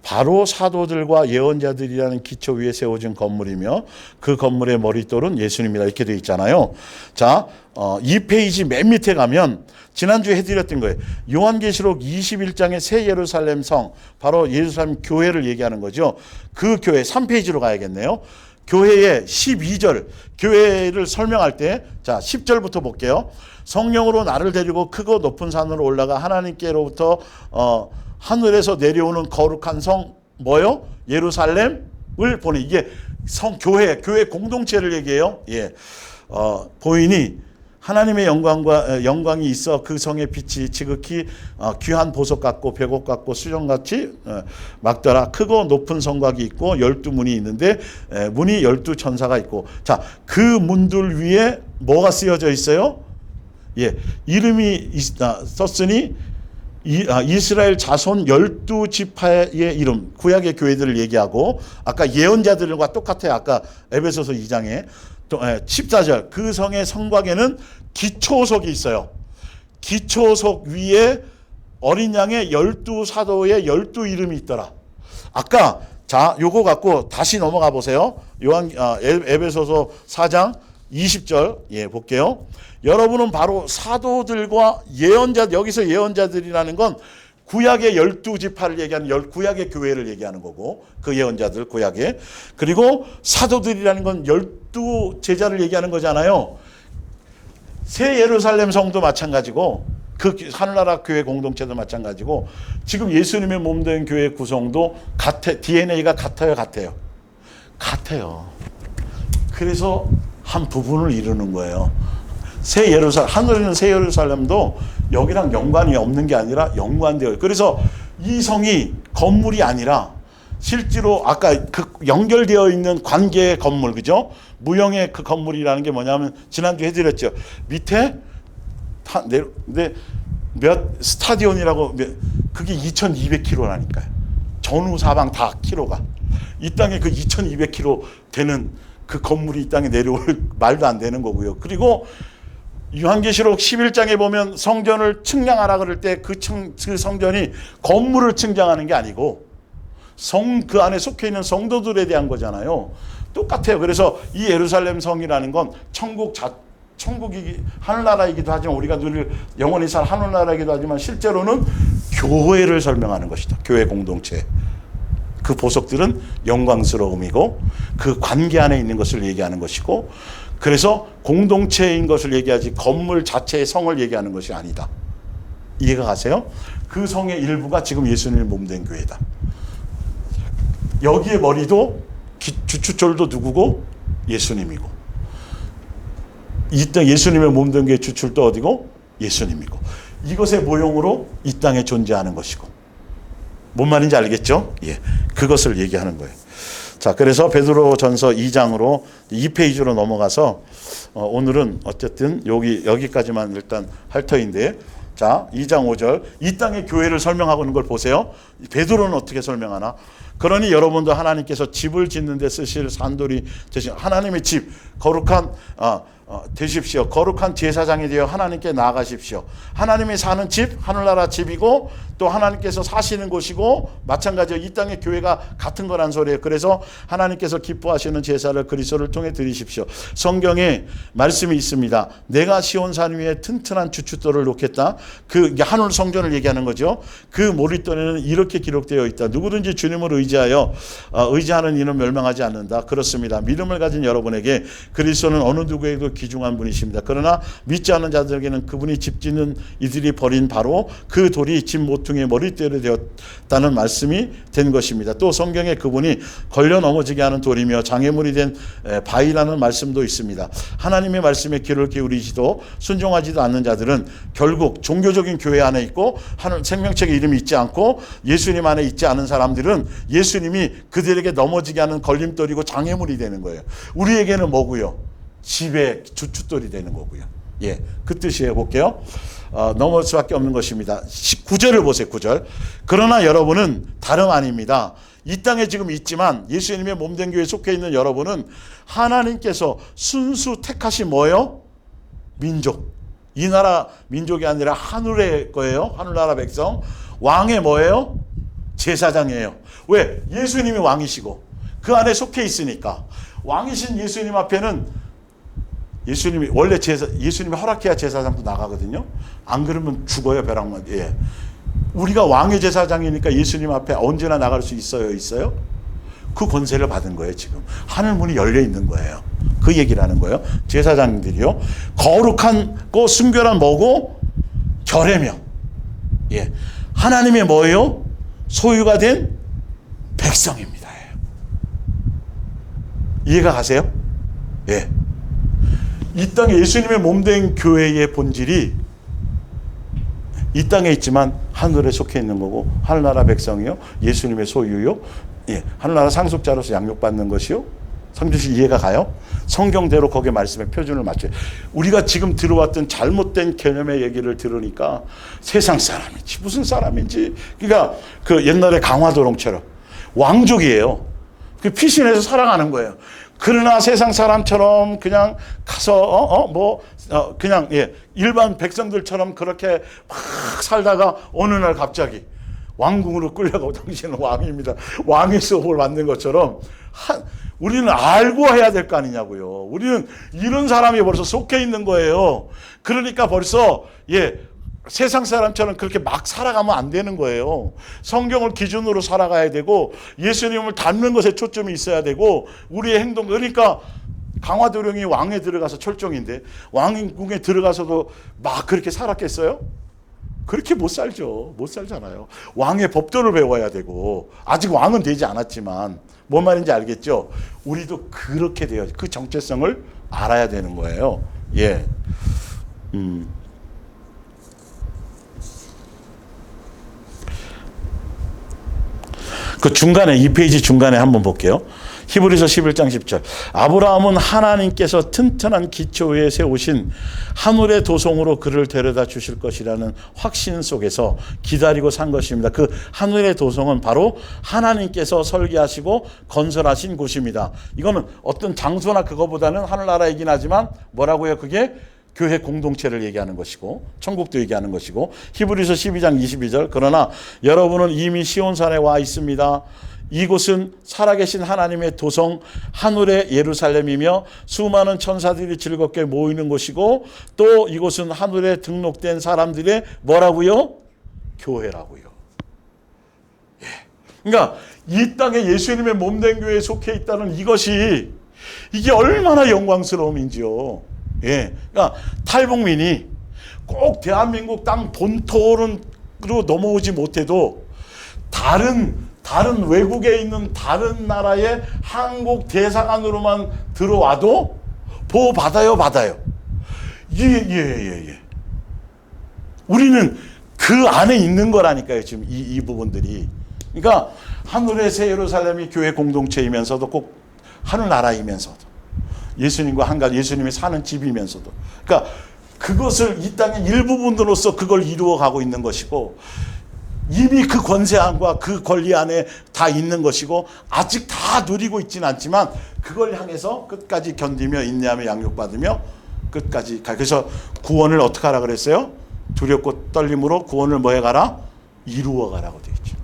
바로 사도들과 예언자들이라는 기초 위에 세워진 건물이며 그 건물의 머릿돌은 예수님이다 이렇게 되어 있잖아요. 자, 이 페이지 맨 밑에 가면 지난주에 해드렸던 거예요. 요한계시록 21장의 새 예루살렘 성 바로 예루살렘 교회를 얘기하는 거죠. 그 교회 3페이지로 가야겠네요. 교회의 12절 교회를 설명할 때 자 10절부터 볼게요. 성령으로 나를 데리고 크고 높은 산으로 올라가 하나님께로부터 하늘에서 내려오는 거룩한 성 뭐요? 예루살렘을 보내. 이게 교회 공동체를 얘기해요. 보이니 하나님의 영광이 있어 그 성의 빛이 지극히 귀한 보석 같고 벽옥 같고 수정같이 막더라. 크고 높은 성곽이 있고 12문이 있는데 문이 12천사가 있고 자, 그 문들 위에 뭐가 쓰여져 있어요? 이름이 썼으니 이스라엘 자손 12지파의 이름 구약의 교회들을 얘기하고 아까 예언자들과 똑같아요. 아까 에베소서 2장에 14절 그 성의 성곽에는 기초석이 있어요. 기초석 위에 어린 양의 12사도의 12 이름이 있더라. 아까 자 요거 갖고 다시 넘어가 보세요. 에베소서 4장 20절 볼게요. 여러분은 바로 사도들과 예언자 여기서 예언자들이라는 건 구약의 12지파를 얘기하는 구약의 교회를 얘기하는 거고 그 예언자들 구약에 그리고 사도들이라는 건 12제자를 얘기하는 거잖아요. 새 예루살렘 성도 마찬가지고 그 하늘나라 교회 공동체도 마찬가지고 지금 예수님의 몸된 교회 구성도 DNA가 같아요. 그래서 한 부분을 이루는 거예요. 하늘에 있는 새 예루살렘도 여기랑 연관이 없는 게 아니라 연관되어요. 그래서 이 성이 건물이 아니라 실제로 아까 그 연결되어 있는 관계의 건물, 그죠? 무형의 그 건물이라는 게 뭐냐면 지난주에 해드렸죠. 밑에 근데 스타디온이라고 그게 2200km라니까요. 전후 사방 다 키로가. 이 땅에 그 2200km 되는 그 건물이 이 땅에 내려올 말도 안 되는 거고요. 그리고 요한계시록 11장에 보면 성전을 측량하라 그럴 때 그 성전이 건물을 측량하는 게 아니고 그 안에 속해 있는 성도들에 대한 거잖아요. 똑같아요. 그래서 이 예루살렘 성이라는 건 천국이 하늘나라이기도 하지만 우리가 늘 영원히 살 하늘나라이기도 하지만 실제로는 교회를 설명하는 것이다. 교회 공동체. 그 보석들은 영광스러움이고 그 관계 안에 있는 것을 얘기하는 것이고 그래서 공동체인 것을 얘기하지 건물 자체의 성을 얘기하는 것이 아니다. 이해가 가세요? 그 성의 일부가 지금 예수님의 몸된 교회다. 여기에 머리도 주춧돌도 누구고? 예수님이고 이 땅 예수님의 몸된 교회 주춧도 어디고? 예수님이고 이것의 모형으로 이 땅에 존재하는 것이고 뭔 말인지 알겠죠? 그것을 얘기하는 거예요. 자, 그래서 베드로전서 2장으로 2페이지로 넘어가서 오늘은 어쨌든 여기까지만 일단 할 터인데 자, 2장 5절 이 땅의 교회를 설명하고 있는 걸 보세요. 베드로는 어떻게 설명하나? 그러니 여러분도 하나님께서 집을 짓는 데 쓰실 산돌이 되신 하나님의 집, 거룩한 되십시오. 거룩한 제사장이 되어 하나님께 나아가십시오. 하나님이 사는 집, 하늘나라 집이고 또 하나님께서 사시는 곳이고 마찬가지로 이 땅의 교회가 같은 거란 소리예요. 그래서 하나님께서 기뻐하시는 제사를 그리스도를 통해 드리십시오. 성경에 말씀이 있습니다. 내가 시온산 위에 튼튼한 주춧돌을 놓겠다. 그 하늘 성전을 얘기하는 거죠. 그 모릿돌에는 이렇게 기록되어 있다. 누구든지 주님을 의지하여 의지하는 이는 멸망하지 않는다. 그렇습니다. 믿음을 가진 여러분에게 그리스도는 어느 누구에게도 귀중한 분이십니다. 그러나 믿지 않는 자들에게는 그분이 집 짓는 이들이 버린 바로 그 돌이 집 모퉁이의 머릿대로 되었다는 말씀이 된 것입니다. 또 성경에 그분이 걸려 넘어지게 하는 돌이며 장애물이 된 바위라는 말씀도 있습니다. 하나님의 말씀에 귀를 기울이지도 순종하지도 않는 자들은 결국 종교적인 교회 안에 있고 하늘 생명책의 이름이 있지 않고 예수님 안에 있지 않은 사람들은 예수님이 그들에게 넘어지게 하는 걸림돌이고 장애물이 되는 거예요. 우리에게는 뭐고요? 집의 주춧돌이 되는 거고요. 예, 그 뜻이에요. 볼게요. 넘어올 수밖에 없는 것입니다. 9절을 보세요. 9절. 그러나 여러분은 다름 아닙니다. 이 땅에 지금 있지만 예수님의 몸된 교회에 속해 있는 여러분은 하나님께서 순수 택하신 뭐예요? 민족. 이 나라 민족이 아니라 하늘의 거예요. 하늘나라 백성. 왕의 뭐예요? 제사장이에요. 왜? 예수님이 왕이시고 그 안에 속해 있으니까. 왕이신 예수님 앞에는 예수님이 원래 예수님이 허락해야 제사장도 나가거든요. 안 그러면 죽어요, 벼락만. 예. 우리가 왕의 제사장이니까 예수님 앞에 언제나 나갈 수 있어요? 그 권세를 받은 거예요, 지금. 하늘 문이 열려 있는 거예요. 그 얘기를 하는 거예요. 제사장들이요. 거룩한 거 순결한 뭐고? 결례며. 예. 하나님의 뭐예요? 소유가 된 백성입니다. 이해가 가세요? 예. 이 땅에 예수님의 몸된 교회의 본질이 이 땅에 있지만 하늘에 속해 있는 거고 하늘나라 백성이요. 예수님의 소유요. 예. 하늘나라 상속자로서 양육받는 것이요. 성경식 이해가 가요? 성경대로 거기에 말씀에 표준을 맞춰요. 우리가 지금 들어왔던 잘못된 개념의 얘기를 들으니까 세상 사람인지 무슨 사람인지 그러니까 그 옛날에 강화도롱처럼 왕족이에요. 그 피신해서 살아가는 거예요. 그러나 세상 사람처럼 그냥 가서 그냥 예, 일반 백성들처럼 그렇게 막 살다가 어느 날 갑자기 왕궁으로 끌려가고 당신은 왕입니다. 왕의 수업을 받는 것처럼 우리는 알고 해야 될 거 아니냐고요. 우리는 이런 사람이 벌써 속해 있는 거예요. 그러니까 벌써 예. 세상 사람처럼 그렇게 막 살아가면 안 되는 거예요. 성경을 기준으로 살아가야 되고 예수님을 닮는 것에 초점이 있어야 되고 우리의 행동 그러니까 강화도령이 왕에 들어가서 철종인데 왕궁에 들어가서도 막 그렇게 살았겠어요? 그렇게 못 살죠. 못 살잖아요. 왕의 법도를 배워야 되고 아직 왕은 되지 않았지만 뭔 말인지 알겠죠? 우리도 그렇게 돼요. 그 정체성을 알아야 되는 거예요. 예. 그 중간에 2페이지 중간에 한번 볼게요. 히브리서 11장 10절. 아브라함은 하나님께서 튼튼한 기초 위에 세우신 하늘의 도성으로 그를 데려다 주실 것이라는 확신 속에서 기다리고 산 것입니다. 그 하늘의 도성은 바로 하나님께서 설계하시고 건설하신 곳입니다. 이거는 어떤 장소나 그거보다는 하늘나라이긴 하지만 뭐라고요? 그게 교회 공동체를 얘기하는 것이고 천국도 얘기하는 것이고 히브리서 12장 22절. 그러나 여러분은 이미 시온산에 와 있습니다. 이곳은 살아계신 하나님의 도성 하늘의 예루살렘이며 수많은 천사들이 즐겁게 모이는 곳이고 또 이곳은 하늘에 등록된 사람들의 뭐라고요? 교회라고요. 예. 그러니까 이 땅에 예수님의 몸된 교회에 속해 있다는 이것이 이게 얼마나 영광스러움인지요. 예. 그러니까 탈북민이 꼭 대한민국 땅 본토로 넘어오지 못해도 다른 외국에 있는 다른 나라의 한국 대사관으로만 들어와도 보호 받아요. 예. 우리는 그 안에 있는 거라니까요. 지금 이 부분들이. 그러니까 하늘의 새 예루살렘이 교회 공동체이면서도 꼭 하늘나라이면서도 예수님과 한가지 예수님이 사는 집이면서도 그러니까 그것을 이 땅의 일부분으로서 그걸 이루어가고 있는 것이고 이미 그 권세함과 그 권리 안에 다 있는 것이고 아직 다 누리고 있지는 않지만 그걸 향해서 끝까지 견디며 인내하며 양육받으며 끝까지 가. 그래서 구원을 어떻게 하라 그랬어요? 두렵고 떨림으로 구원을 뭐 해가라? 이루어 가라고 되어 있죠.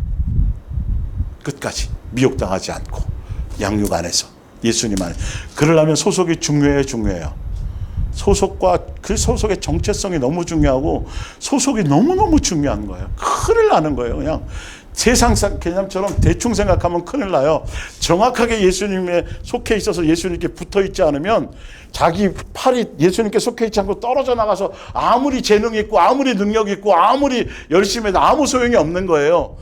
끝까지 미혹당하지 않고 양육 안에서 예수님 안에. 그러려면 소속이 중요해요. 소속과 그 소속의 정체성이 너무 중요하고 소속이 너무너무 중요한 거예요. 큰일 나는 거예요. 그냥 세상 개념처럼 대충 생각하면 큰일 나요. 정확하게 예수님에 속해 있어서 예수님께 붙어 있지 않으면 자기 팔이 예수님께 속해 있지 않고 떨어져 나가서 아무리 재능 있고 아무리 능력 있고 아무리 열심히 해도 아무 소용이 없는 거예요.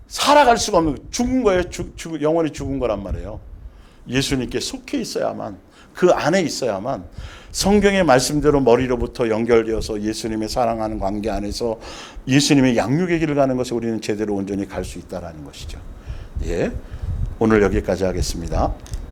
살아갈 수가 없는 거예요. 죽은 거예요. 영원히 죽은 거란 말이에요. 예수님께 속해 있어야만, 그 안에 있어야만 성경의 말씀대로 머리로부터 연결되어서 예수님의 사랑하는 관계 안에서 예수님의 양육의 길을 가는 것을 우리는 제대로 온전히 갈 수 있다는 것이죠. 예, 오늘 여기까지 하겠습니다.